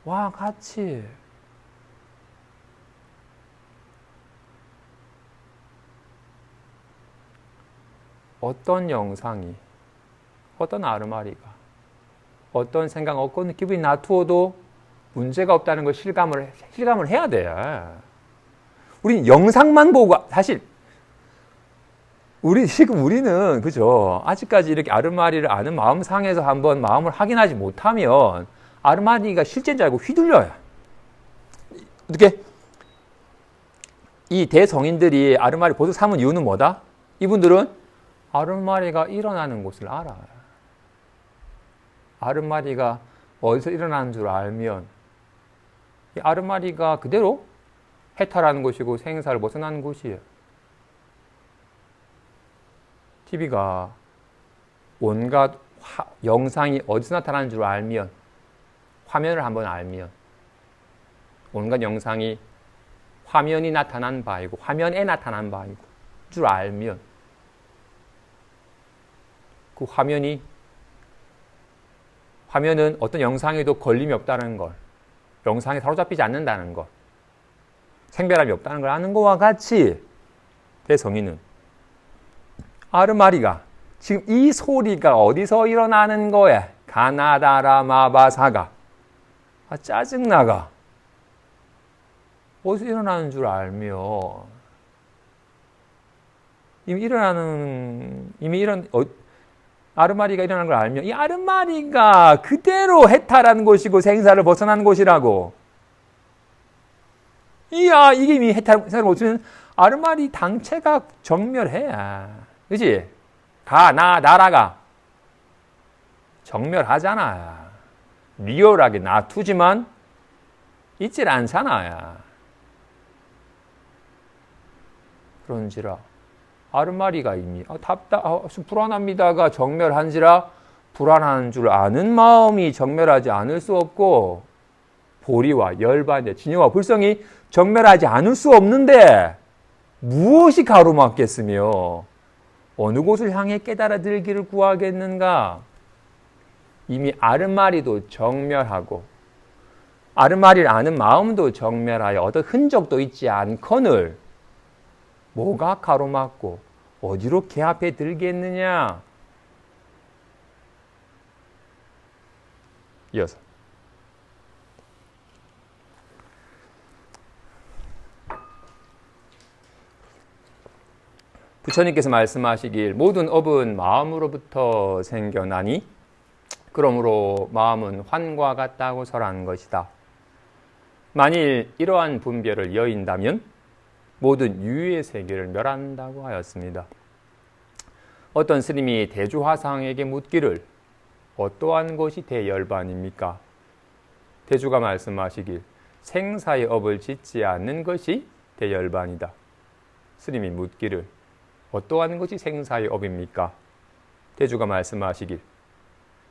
와 같이 어떤 영상이 어떤 아르마리가 어떤 생각 어떤 기분이 놔두어도 문제가 없다는 걸 실감을 해야 돼. 우린 영상만 보고 사실 우리는 그죠? 아직까지 이렇게 아르마리를 아는 마음 상에서 한번 마음을 확인하지 못하면 아르마리가 실제인 줄 알고 휘둘려요. 어떻게 이 대성인들이 아르마리 보수 삼은 이유는 뭐다? 이분들은 아르마리가 일어나는 곳을 알아요. 아르마리가 어디서 일어나는 줄 알면 이 아르마리가 그대로 해탈하는 곳이고 생사를 벗어나는 곳이에요. TV가 온갖 영상이 어디서 나타나는 줄 알면 화면을 한번 알면 온갖 영상이 화면이 나타난 바이고 화면에 나타난 바이고 줄 알면 그 화면은 어떤 영상에도 걸림이 없다는 걸, 영상에 사로잡히지 않는다는 것, 생별함이 없다는 걸 아는 것과 같이 대성인은 아르마리가 지금 이 소리가 어디서 일어나는 거야? 가나다라마바사가 짜증나가 어디서 일어나는 줄 알며 아르마리가 일어나는 걸 알며 이 아르마리가 그대로 해탈한 곳이고 생사를 벗어난 곳이라고. 이게 이미 생사를 벗으면 아르마리 당체가 정멸해. 그치? 나라가 정멸하잖아. 리얼하게 놔두지만 있질 않잖아. 그런지라 아르마리가 이미 불안합니다가 정멸한지라 불안한 줄 아는 마음이 정멸하지 않을 수 없고 보리와 열반의 진영과 불성이 정멸하지 않을 수 없는데 무엇이 가로막겠으며 어느 곳을 향해 깨달아들기를 구하겠는가? 이미 아르마리도 정멸하고 아르마리를 아는 마음도 정멸하여 어떤 흔적도 있지 않거늘 뭐가 가로막고 어디로 개합해 들겠느냐? 이어서 부처님께서 말씀하시길 모든 업은 마음으로부터 생겨나니 그러므로 마음은 환과 같다고 설한 것이다. 만일 이러한 분별을 여인다면 모든 유의 세계를 멸한다고 하였습니다. 어떤 스님이 대주화상에게 묻기를 어떠한 것이 대열반입니까? 대주가 말씀하시길 생사의 업을 짓지 않는 것이 대열반이다. 스님이 묻기를 어떠한 것이 생사의 업입니까? 대주가 말씀하시길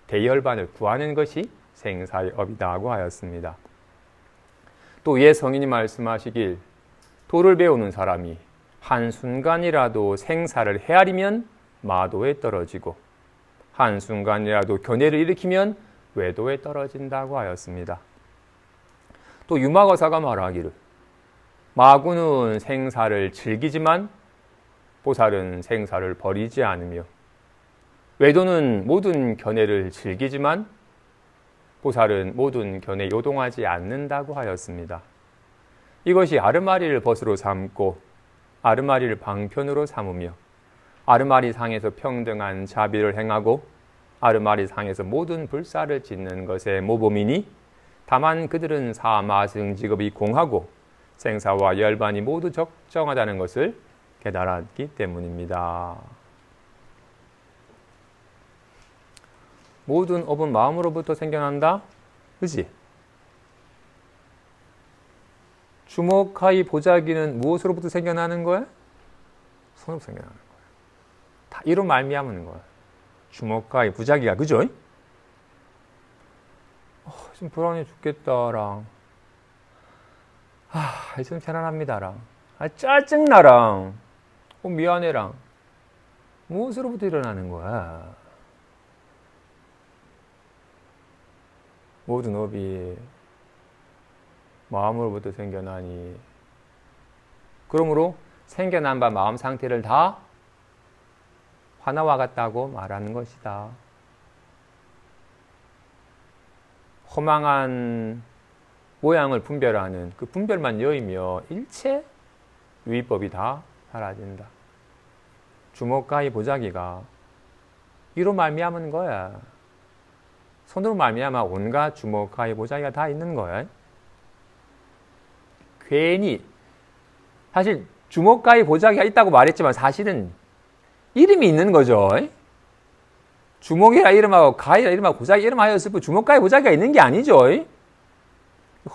대열반을 구하는 것이 생사의 업이다고 하였습니다. 또 예 성인이 말씀하시길 도를 배우는 사람이 한순간이라도 생사를 헤아리면 마도에 떨어지고 한순간이라도 견해를 일으키면 외도에 떨어진다고 하였습니다. 또 유마거사가 말하기를 마구는 생사를 즐기지만 보살은 생사를 버리지 않으며 외도는 모든 견해를 즐기지만 보살은 모든 견해에 요동하지 않는다고 하였습니다. 이것이 아르마리를 벗으로 삼고 아르마리를 방편으로 삼으며 아르마리 상에서 평등한 자비를 행하고 아르마리 상에서 모든 불사를 짓는 것의 모범이니 다만 그들은 사마승 직업이 공하고 생사와 열반이 모두 적정하다는 것을 깨달았기 때문입니다. 모든 업은 마음으로부터 생겨난다? 그지? 주목하이 보자기는 무엇으로부터 생겨나는 거야? 손으로 생겨나는 거야. 다 이로 말미암는 거야. 주목하이 보자기가 그죠? 좀 불안해 죽겠다랑 좀 편안합니다랑 짜증나랑 미안해랑 무엇으로부터 일어나는 거야? 모든 업이 마음으로부터 생겨나니 그러므로 생겨난 바 마음 상태를 다 화나와 같다고 말하는 것이다. 허망한 모양을 분별하는 그 분별만 여이며 일체 유의법이 다 사라진다. 주목가의 보자기가 이로 말미암은 거야. 손으로 말미암아 온갖 주목가의 보자기가 다 있는 거야. 괜히 사실 주목가의 보자기가 있다고 말했지만 사실은 이름이 있는 거죠. 주목이라 이름하고 가이라 이름하고 보자기 이름하였을 뿐 주목가의 보자기가 있는 게 아니죠.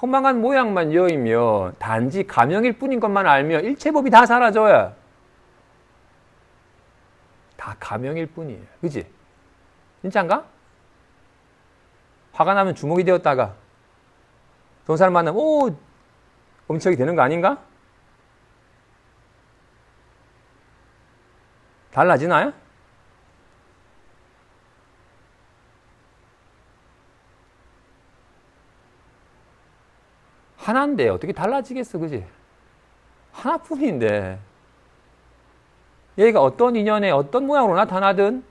허망한 모양만 여이며 단지 가명일 뿐인 것만 알며 일체법이 다 사라져요. 다 가명일 뿐이에요. 그치? 진짜인가? 화가 나면 주목이 되었다가 좋은 사람 만나면 엄청이 되는 거 아닌가? 달라지나요? 하나인데 어떻게 달라지겠어, 그지? 하나뿐인데 얘가 어떤 인연에 어떤 모양으로 나타나든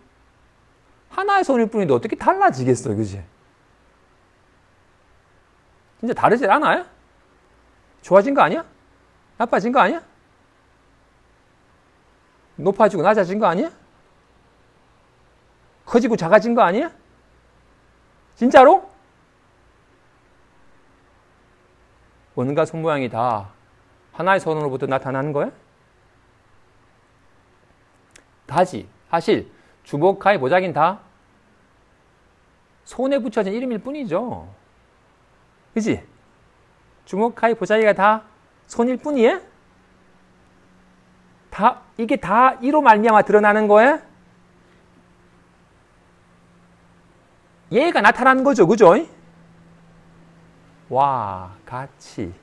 하나의 손일 뿐인데 어떻게 달라지겠어, 그지? 진짜 다르지 않아요? 좋아진 거 아니야? 나빠진 거 아니야? 높아지고 낮아진 거 아니야? 커지고 작아진 거 아니야? 진짜로? 온갖 손 모양이 다 하나의 손으로부터 나타나는 거야? 다시 사실 주먹하의 보자긴 다 손에 붙여진 이름일 뿐이죠. 그지? 주먹하의 보자기가 다 손일 뿐이야? 이게 다 이로 말미암아 드러나는 거야? 얘가 나타나는 거죠, 그죠? 와, 가치.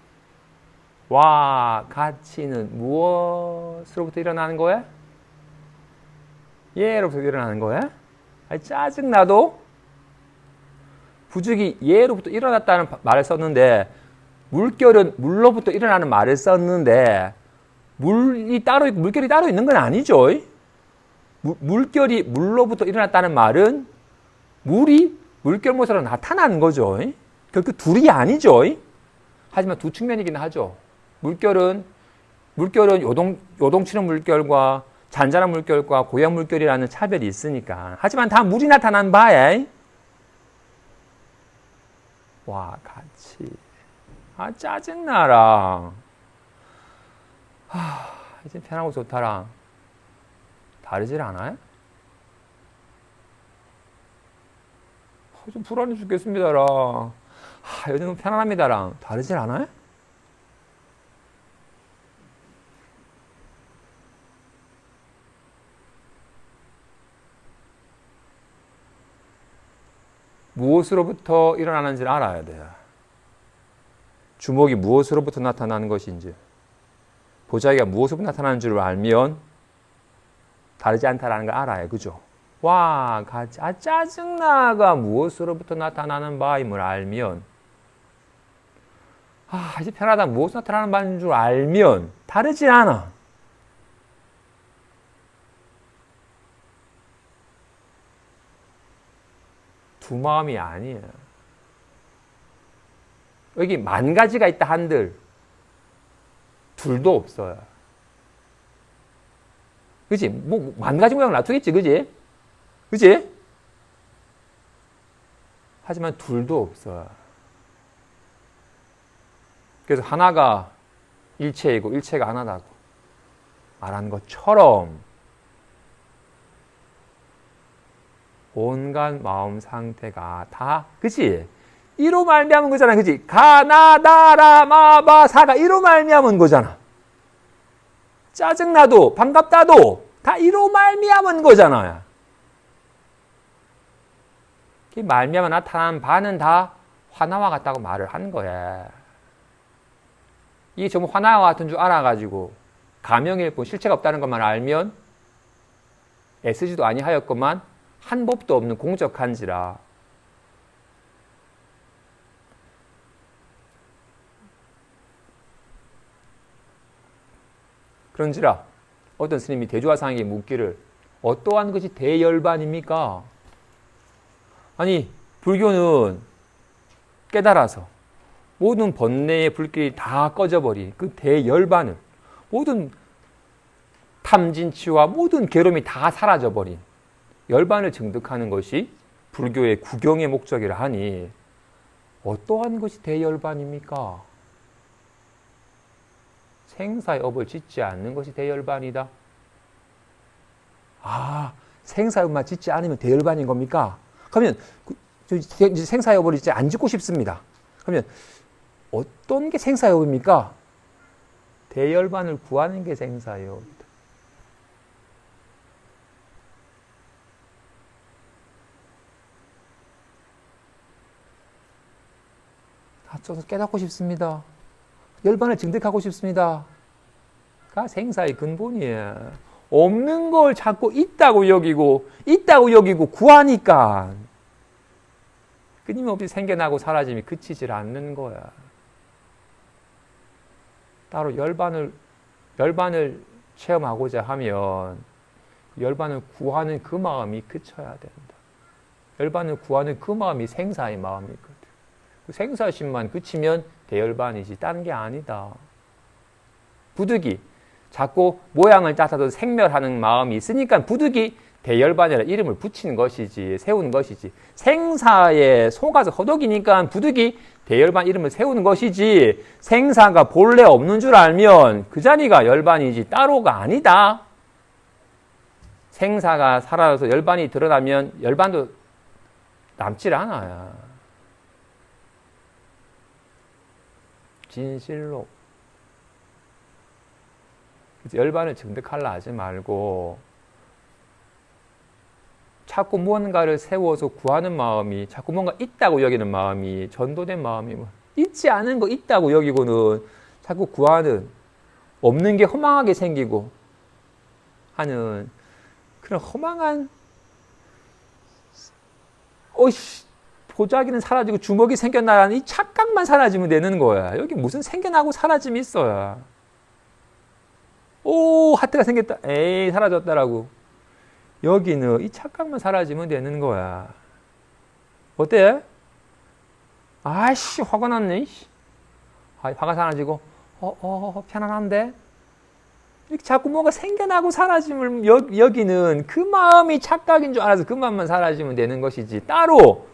와, 가치는 무엇으로부터 일어나는 거야? 얘로부터 일어나는 거야? 아니, 짜증나도 부죽이 얘로부터 일어났다는 말을 썼는데 물결은 물로부터 일어나는 말을 썼는데 물결이 따로 있는 건 아니죠. 물결이 물로부터 일어났다는 말은 물이 물결 모습으로 나타나는 거죠. 그 둘이 아니죠. 하지만 두 측면이긴 하죠. 물결은 요동치는 물결과 잔잔한 물결과 고양 물결이라는 차별이 있으니까. 하지만 다 물이 나타난 바에 와, 같이. 아, 짜증나라. 이제 편하고 좋다랑 다르질 않아요? 좀 불안해 죽겠습니다랑. 요즘은 편안합니다랑 다르질 않아요? 무엇으로부터 일어나는지를 알아야 돼요. 주먹이 무엇으로부터 나타나는 것인지, 보자기가 무엇으로부터 나타나는 줄 알면 다르지 않다라는 걸 알아요. 그죠? 와, 짜증나가 무엇으로부터 나타나는 바임을 알면, 이제 편하다 무엇으로 나타나는 바인 줄 알면 다르지 않아. 두 마음이 아니에요. 여기 만 가지가 있다 한들 둘도 없어요. 그치? 뭐 만 가지 모양 놔두겠지, 그지? 그치? 하지만 둘도 없어요. 그래서 하나가 일체이고 일체가 하나다고 말하는 것처럼 온갖 마음 상태가 다, 그치? 이로 말미암은 거잖아, 그치? 가, 나, 다, 라, 마, 바, 사가 이로 말미암은 거잖아. 짜증나도 반갑다도 다 이로 말미암은 거잖아요. 이 말미암아 나타난 바는 다 화나와 같다고 말을 한 거야. 이게 전부 화나와 같은 줄 알아가지고 가명일 뿐 실체가 없다는 것만 알면 애쓰지도 아니하였건만 한 법도 없는 공적한지라. 그런지라 어떤 스님이 대주화상에게 묻기를 어떠한 것이 대열반입니까? 아니, 불교는 깨달아서 모든 번뇌의 불길이 다 꺼져버린 그 대열반을, 모든 탐진치와 모든 괴로움이 다 사라져버린 열반을 증득하는 것이 불교의 구경의 목적이라 하니 어떠한 것이 대열반입니까? 생사의 업을 짓지 않는 것이 대열반이다. 생사의 업만 짓지 않으면 대열반인 겁니까? 그러면 생사의 업을 이제 안 짓고 싶습니다. 그러면 어떤 게 생사의 업입니까? 대열반을 구하는 게 생사의 업이다. 저도 깨닫고 싶습니다. 열반을 증득하고 싶습니다. 가 생사의 근본이에요. 없는 걸 자꾸 있다고 여기고 구하니까 끊임없이 생겨나고 사라짐이 그치질 않는 거야. 따로 열반을 체험하고자 하면 열반을 구하는 그 마음이 그쳐야 된다. 열반을 구하는 그 마음이 생사의 마음이거든. 그 생사심만 그치면 대열반이지 다른 게 아니다. 부득이 자꾸 모양을 따서도 생멸하는 마음이 있으니까 부득이 대열반이라 이름을 붙이는 것이지, 세우는 것이지. 생사에 속아서 허덕이니까 부득이 대열반 이름을 세우는 것이지, 생사가 본래 없는 줄 알면 그 자리가 열반이지 따로가 아니다. 생사가 사라져서 열반이 드러나면 열반도 남질 않아요. 진실로. 열반을 증득하려 하지 말고 자꾸 무언가를 세워서 구하는 마음이, 자꾸 뭔가 있다고 여기는 마음이, 전도된 마음이 있지 않은 거 있다고 여기고는 자꾸 구하는, 없는 게 허망하게 생기고 하는 그런 허망한, 보자기는 사라지고 주먹이 생겨나라는 이 착각만 사라지면 되는 거야. 여기 무슨 생겨나고 사라짐이 있어야. 하트가 생겼다. 에이, 사라졌다라고. 여기는 이 착각만 사라지면 되는 거야. 어때? 아이씨, 화가 났네. 화가 사라지고, 편안한데? 이렇게 자꾸 뭔가 생겨나고 사라짐을 여기는 그 마음이 착각인 줄 알아서 그 마음만 사라지면 되는 것이지. 따로,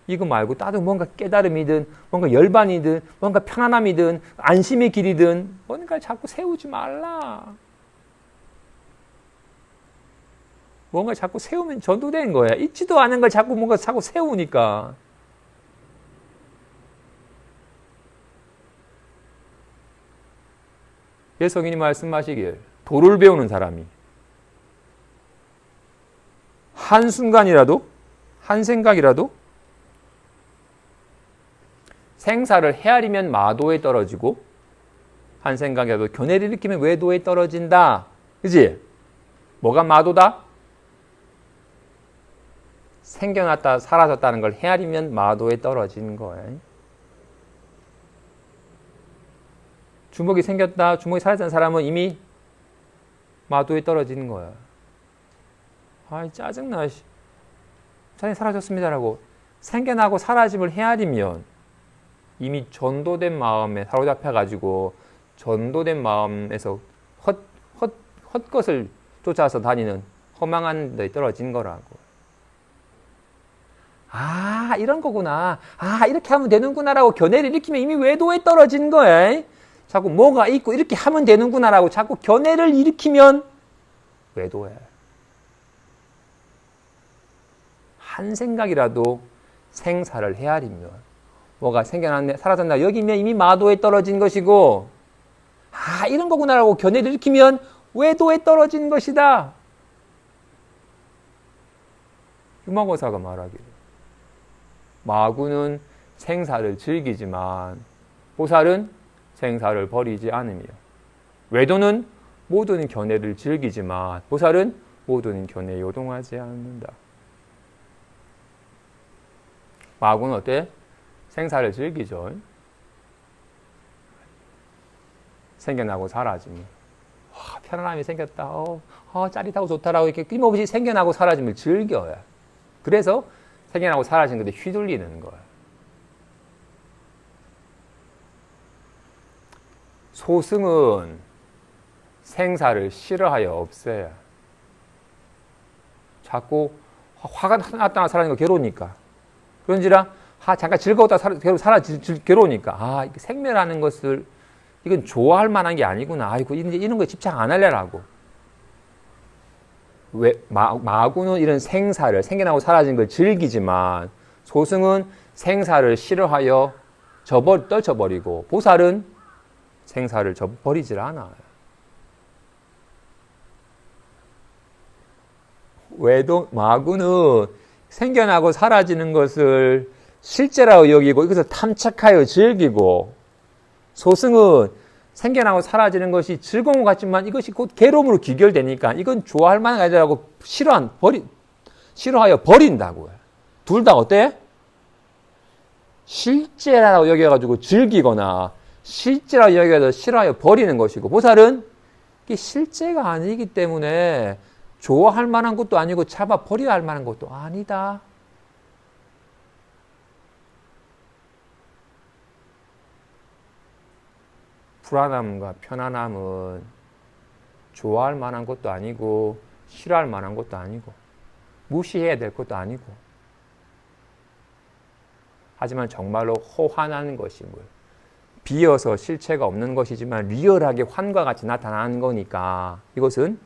이거 말고 따로 뭔가 깨달음이든, 뭔가 열반이든, 뭔가 편안함이든, 안심의 길이든, 뭔가를 자꾸 세우지 말라. 뭔가 자꾸 세우면 전도된 거야. 있지도 않은 걸 자꾸 뭔가 자꾸 세우니까. 예성인이 말씀하시길, 도를 배우는 사람이 한순간이라도, 한 생각이라도 생사를 헤아리면 마도에 떨어지고, 한 생각이라도 견해를 일으키면 외도에 떨어진다. 그지? 뭐가 마도다? 생겨났다 사라졌다는 걸 헤아리면 마도에 떨어진 거예요. 주먹이 생겼다, 주먹이 사라진 사람은 이미 마도에 떨어지는 거야. 아이, 짜증나. 자기 사라졌습니다라고 생겨나고 사라짐을 헤아리면 이미 전도된 마음에 사로잡혀가지고 전도된 마음에서 헛것을 쫓아서 다니는 허망한 데 떨어진 거라고. 이런 거구나. 이렇게 하면 되는구나라고 견해를 일으키면 이미 외도에 떨어진 거예요. 자꾸 뭐가 있고 이렇게 하면 되는구나라고 자꾸 견해를 일으키면 외도해. 한 생각이라도 생사를 헤아리면 뭐가 생겨났네, 사라졌나 여기면 이미 마도에 떨어진 것이고, 이런 거구나라고 견해를 일으키면 외도에 떨어진 것이다. 유마고사가 말하기를, 마구는 생사를 즐기지만 보살은 생사를 버리지 않으며, 외도는 모든 견해를 즐기지만 보살은 모든 견해에 요동하지 않는다. 마구는 어때? 생사를 즐기죠. 생겨나고 사라짐을. 편안함이 생겼다. 짜릿하고 좋다라고 이렇게 끊임없이 생겨나고 사라짐을 즐겨요. 그래서 생겨나고 사라진 것에 휘둘리는 거예요. 소승은 생사를 싫어하여 없애요. 자꾸 화가 났다가 사라진 거 괴로우니까. 그런지라 잠깐 즐거웠다가 괴로우니까. 생멸하는 것을 이건 좋아할 만한 게 아니구나. 이제 이런 거에 집착 안 하려고. 마구는 이런 생사를, 생겨나고 사라진 걸 즐기지만 소승은 생사를 싫어하여 떨쳐버리고, 보살은 생사를 버리질 않아요. 마구는 생겨나고 사라지는 것을 실제라고 여기고 이것을 탐착하여 즐기고, 소승은 생겨나고 사라지는 것이 즐거운 것 같지만 이것이 곧 괴로움으로 귀결되니까 이건 좋아할 만한 게 아니라고 싫어하여 버린다고요. 둘 다 어때? 실제라고 여겨가지고 즐기거나 실제라 여겨서 싫어하여 버리는 것이고, 보살은 이게 실제가 아니기 때문에 좋아할 만한 것도 아니고 잡아 버려야 할 만한 것도 아니다. 불안함과 편안함은 좋아할 만한 것도 아니고 싫어할 만한 것도 아니고 무시해야 될 것도 아니고, 하지만 정말로 호환하는 것임을, 비어서 실체가 없는 것이지만 리얼하게 환과 같이 나타나는 거니까 이것은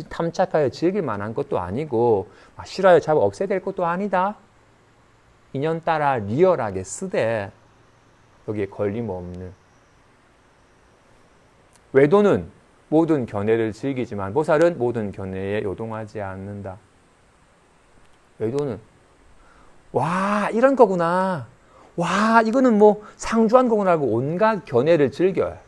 탐착하여 즐길 만한 것도 아니고 싫어하여 잡아 없애야 될 것도 아니다. 인연 따라 리얼하게 쓰되 여기에 걸림없는. 외도는 모든 견해를 즐기지만 보살은 모든 견해에 요동하지 않는다. 외도는 와 이런 거구나, 와 이거는 뭐 상주한 거구나 하고 온갖 견해를 즐겨요.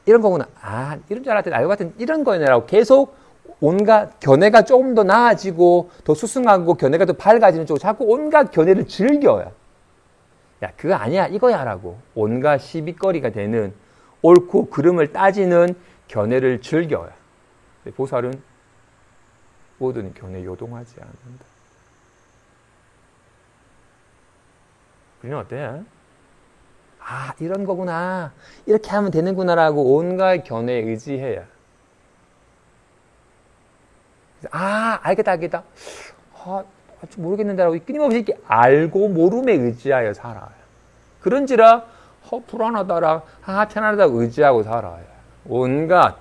이런 거구나, 아 이런 줄 알았더니 알고 봤더니 이런 거네라고 계속 온갖 견해가 조금 더 나아지고 더 수승하고 견해가 더 밝아지는 쪽으로 자꾸 온갖 견해를 즐겨요. 야 그거 아니야 이거야 라고 온갖 시비거리가 되는, 옳고 그름을 따지는 견해를 즐겨요. 보살은 모든 견해에 요동하지 않는다. 우리는 어때? 아 이런 거구나, 이렇게 하면 되는구나라고 온갖 견해에 의지해야. 아 알겠다 아 모르겠는데 라고 끊임없이 이렇게 알고 모름에 의지하여 살아요. 그런지라 불안하다라 편안하다고 의지하고 살아요. 온갖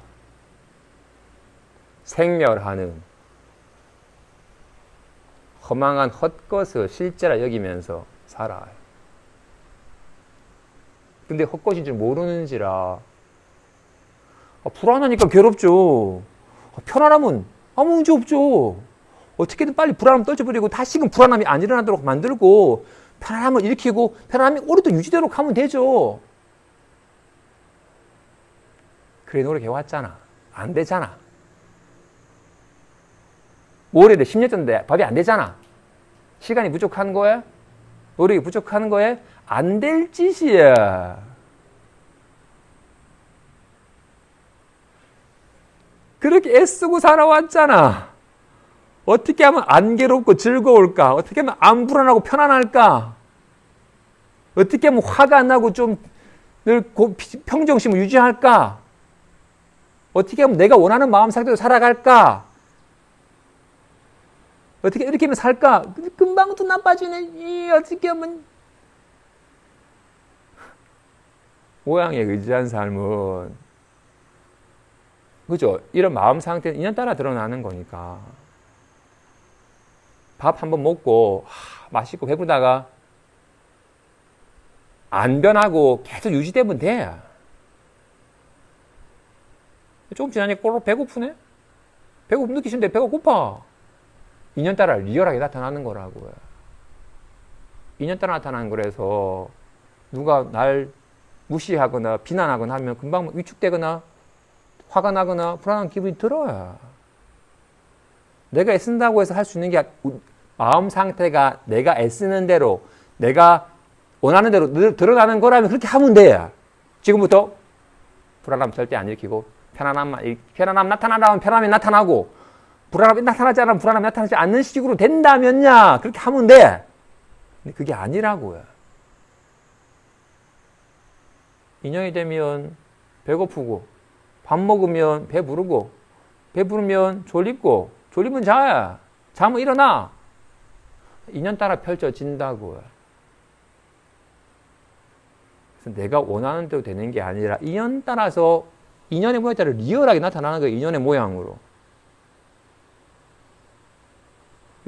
생멸하는 허망한 헛것을 실제라 여기면서 살아요. 근데 헛것인 줄 모르는지라 불안하니까 괴롭죠. 편안하면 아무 문제 없죠. 어떻게든 빨리 불안함 떨쳐버리고 다시금 불안함이 안 일어나도록 만들고 편안함을 일으키고 편안함이 오랫동안 유지되도록 하면 되죠. 그래 노력해왔잖아. 안 되잖아. 올해도 10년 전인데 밥이 안 되잖아. 시간이 부족한 거야? 노력이 부족한 거야? 안 될 짓이야. 그렇게 애쓰고 살아왔잖아. 어떻게 하면 안 괴롭고 즐거울까? 어떻게 하면 안 불안하고 편안할까? 어떻게 하면 화가 안 나고 좀 늘 평정심을 유지할까? 어떻게 하면 내가 원하는 마음 상태로 살아갈까? 어떻게 이렇게 하면 살까? 금방 또 나빠지네. 어떻게 하면. 모양에 의지한 삶은, 그죠? 이런 마음 상태는 인연 따라 드러나는 거니까. 밥 한번 먹고 맛있고 배부르다가 안 변하고 계속 유지되면 돼. 조금 지나니까 꼬르륵 배고프네? 배고픔 느끼시는데 배가 고파. 인연 따라 리얼하게 나타나는 거라고요. 인연 따라 나타나는 거라서 누가 날 무시하거나 비난하거나 하면 금방 위축되거나 화가 나거나 불안한 기분이 들어요. 내가 애쓴다고 해서 할 수 있는 게, 마음 상태가 내가 애쓰는 대로 내가 원하는 대로 드러나는 거라면 그렇게 하면 돼요. 지금부터 불안함 절대 안 일으키고 편안함 나타나라면 편안함이 나타나고 불안함이 나타나지 않으면 불안함이 나타나지 않는 식으로 된다면야 그렇게 하면 돼. 근데 그게 아니라고요. 인연이 되면 배고프고 밥 먹으면 배부르고 배부르면 졸립고 졸리면 자야. 자면 일어나. 인연 따라 펼쳐진다고요. 그래서 내가 원하는 대로 되는 게 아니라 인연 따라서 인연의 모양에 따라 리얼하게 나타나는 거예요. 인연의 모양으로.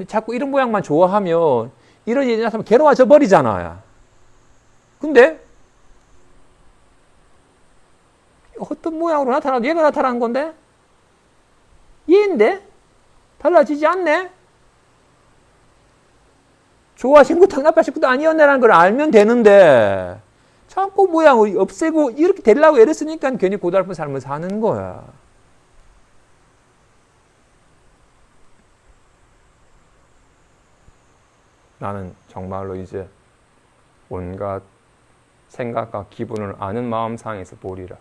자꾸 이런 모양만 좋아하면 이런 일이 나타나면 괴로워져 버리잖아요. 근데 어떤 모양으로 나타나도 얘가 나타나는 건데? 얘인데? 달라지지 않네? 좋아하신 것도 나빠하신 것도 아니었네라는 걸 알면 되는데 자꾸 모양을 없애고 이렇게 되려고 애를 쓰니까 괜히 고달픈 삶을 사는 거야. 나는 정말로 이제 온갖 생각과 기분을 아는 마음상에서 보리라.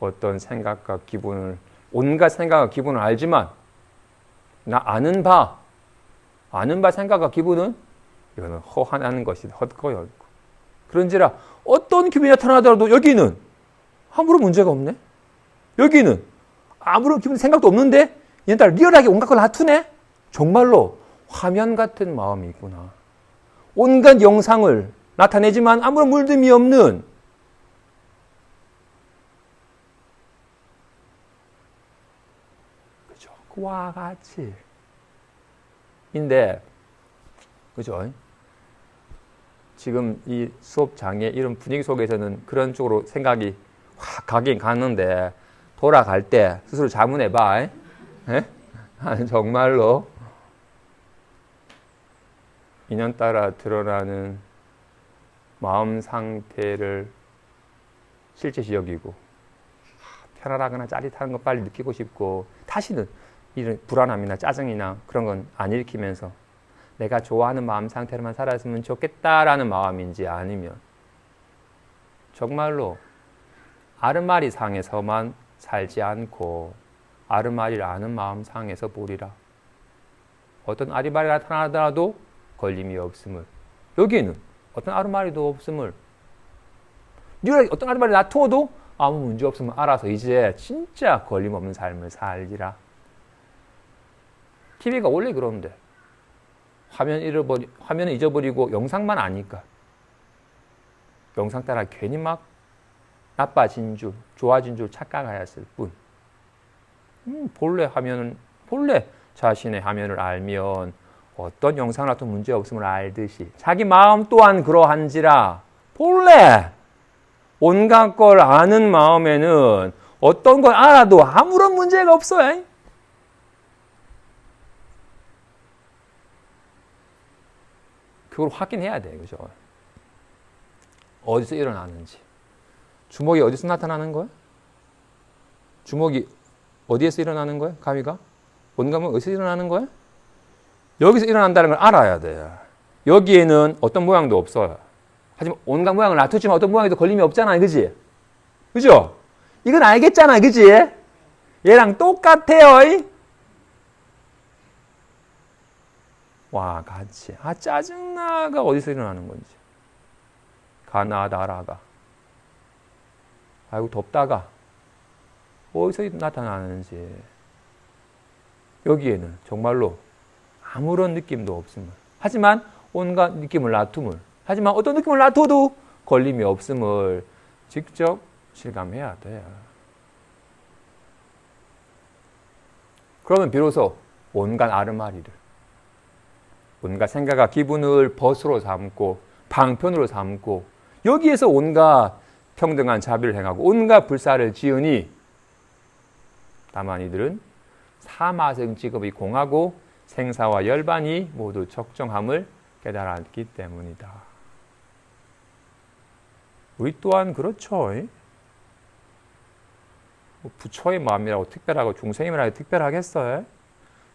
어떤 생각과 기분을, 온갖 생각과 기분을 알지만 나 아는 바 생각과 기분은 이거는 허하는 것이 헛거였고, 그런지라 어떤 기분이 나타나더라도 여기는 아무런 문제가 없네. 여기는 아무런 기분 생각도 없는데 얘는 다 리얼하게 온갖 걸 놔두네. 정말로 화면 같은 마음이 있구나. 온갖 영상을 나타내지만 아무런 물듦이 없는, 그죠? 그와 같이 인데, 그죠? 지금 이 수업장에 이런 분위기 속에서는 그런 쪽으로 생각이 확 가긴 가는데, 돌아갈 때 스스로 자문해봐. 에? 정말로 인연따라 드러나는 마음 상태를 실제시 여기고, 편안하거나 짜릿한 거 빨리 느끼고 싶고, 다시는 이런 불안함이나 짜증이나 그런 건 안 일으키면서 내가 좋아하는 마음 상태로만 살았으면 좋겠다라는 마음인지, 아니면 정말로 아르마리 상에서만 살지 않고 아르마리를 아는 마음 상에서 보리라. 어떤 아르마리가 나타나더라도 걸림이 없음을, 여기에는 어떤 아르마리도 없음을, 어떤 아르마리 놔두어도 아무 문제 없음을 알아서 이제 진짜 걸림 없는 삶을 살리라. TV가 원래 그런데 화면을 잊어버리고 영상만 아니까 영상 따라 괜히 막 나빠진 줄, 좋아진 줄 착각하였을 뿐, 본래 자신의 화면을 알면 어떤 영상을 놔도 문제 없음을 알듯이 자기 마음 또한 그러한지라, 본래 온갖 걸 아는 마음에는 어떤 걸 알아도 아무런 문제가 없어요. 그걸 확인해야 돼, 그죠? 어디서 일어나는지. 주먹이 어디서 나타나는 거야? 주먹이 어디에서 일어나는 거야? 가위가? 원감은 어디서 일어나는 거야? 여기서 일어난다는 걸 알아야 돼. 여기에는 어떤 모양도 없어요. 하지만 온갖 모양을 놔뒀지만 어떤 모양에도 걸림이 없잖아, 그지? 그죠? 이건 알겠잖아, 그지? 얘랑 똑같아요. 와, 같이. 짜증나가 어디서 일어나는 건지. 가나다라가. 아이고, 덥다가 어디서 나타나는지. 여기에는 정말로 아무런 느낌도 없음을. 하지만 온갖 느낌을 놔둠을. 하지만 어떤 느낌을 놔둬도 걸림이 없음을 직접 실감해야 돼. 그러면 비로소 온갖 아르마리를, 온갖 생각과 기분을 벗으로 삼고 방편으로 삼고 여기에서 온갖 평등한 자비를 행하고 온갖 불사를 지으니, 다만 이들은 사마생 직업이 공하고 생사와 열반이 모두 적정함을 깨달았기 때문이다. 우리 또한 그렇죠. 부처의 마음이라고 특별하고 중생의 마음이라고 특별하겠어요?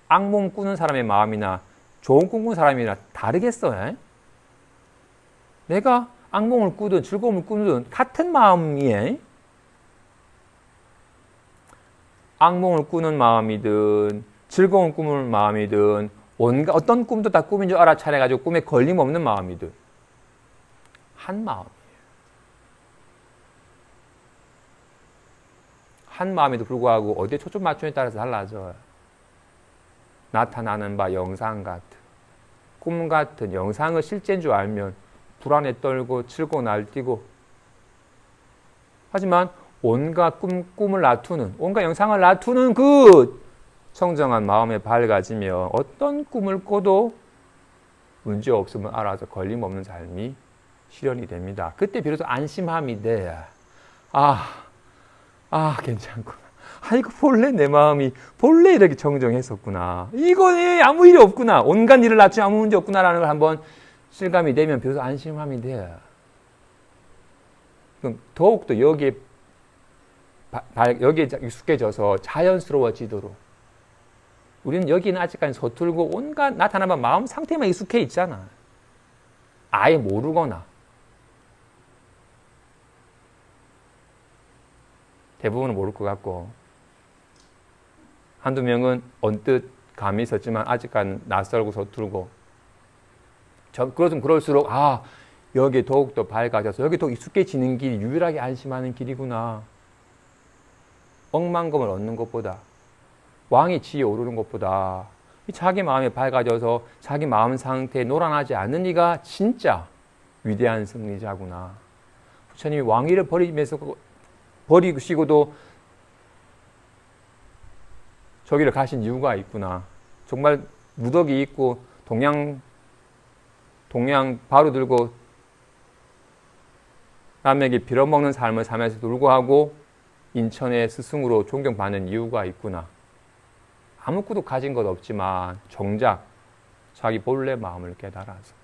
악몽 꾸는 사람의 마음이나 좋은 꿈 꾸는 사람이나 다르겠어요? 내가 악몽을 꾸든 즐거움을 꾸든 같은 마음이에요. 악몽을 꾸는 마음이든 즐거운 꿈을 마음이든 온갖 어떤 꿈도 다 꿈인 줄 알아차려가지고 꿈에 걸림없는 마음이든 한 마음이에요. 한 마음에도 불구하고 어디에 초점 맞춤에 따라서 달라져요. 나타나는 바 영상 같은, 꿈 같은 영상을 실제인 줄 알면 불안에 떨고 즐거워 날뛰고, 하지만 온갖 꿈을 놔두는, 온갖 영상을 놔두는 그 청정한 마음에 밝아지며 어떤 꿈을 꿔도 문제 없음을 알아서 걸림없는 삶이 실현이 됩니다. 그때 비로소 안심함이 돼. 괜찮구나. 이거 본래 내 마음이 본래 이렇게 정정했었구나. 이거에 아무 일이 없구나. 온갖 일을 놔두면 아무 문제 없구나라는 걸 한번 실감이 되면 비로소 안심함이 돼. 그럼 더욱더 여기에 익숙해져서 자연스러워지도록, 우리는 여기는 아직까지 서툴고 온갖 나타나는 마음 상태만 익숙해 있잖아. 아예 모르거나 대부분은 모를 것 같고 한두 명은 언뜻 감이 있었지만 아직까지 낯설고 서툴고 그럴수록 여기 더욱더 밝아져서 여기 더 익숙해지는 길이 유일하게 안심하는 길이구나. 억만금을 얻는 것보다 왕이 지위에 오르는 것보다 자기 마음이 밝아져서 자기 마음 상태에 노란하지 않는 이가 진짜 위대한 승리자구나. 부처님이 왕위를 버리시고도 저기를 가신 이유가 있구나. 정말 무덕이 있고 동양 바로 들고 남에게 빌어먹는 삶을 살면서 불구하고 인천의 스승으로 존경받는 이유가 있구나. 아무것도 가진 것 없지만 정작 자기 본래 마음을 깨달아서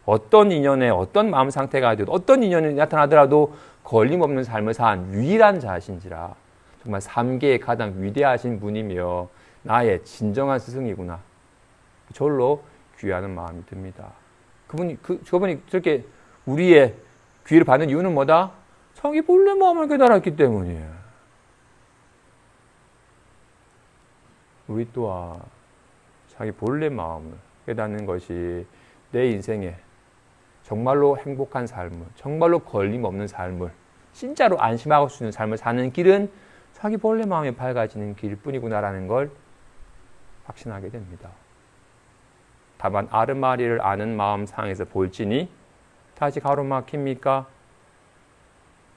어떤 인연에 어떤 마음 상태가 되도 어떤 인연이 나타나더라도 걸림없는 삶을 산 유일한 자신지라 정말 삼계의 가장 위대하신 분이며 나의 진정한 스승이구나. 절로 귀하는 마음이 듭니다. 저분이 저렇게 우리의 귀를 받는 이유는 뭐다? 자기 본래 마음을 깨달았기 때문이에요. 우리 또한 자기 본래 마음을 깨닫는 것이 내 인생에 정말로 행복한 삶을, 정말로 걸림없는 삶을, 진짜로 안심하고 수 있는 삶을 사는 길은 자기 본래 마음이 밝아지는 길일 뿐이구나라는 걸 확신하게 됩니다. 다만 아르마리를 아는 마음 상에서 볼지니 다시 가로막힙니까?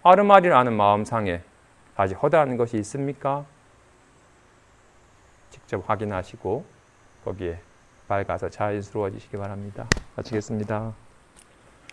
아르마리를 아는 마음 상에 다시 허다한 것이 있습니까? 직접 확인하시고 거기에 밝아서 자연스러워지시기 바랍니다. 마치겠습니다.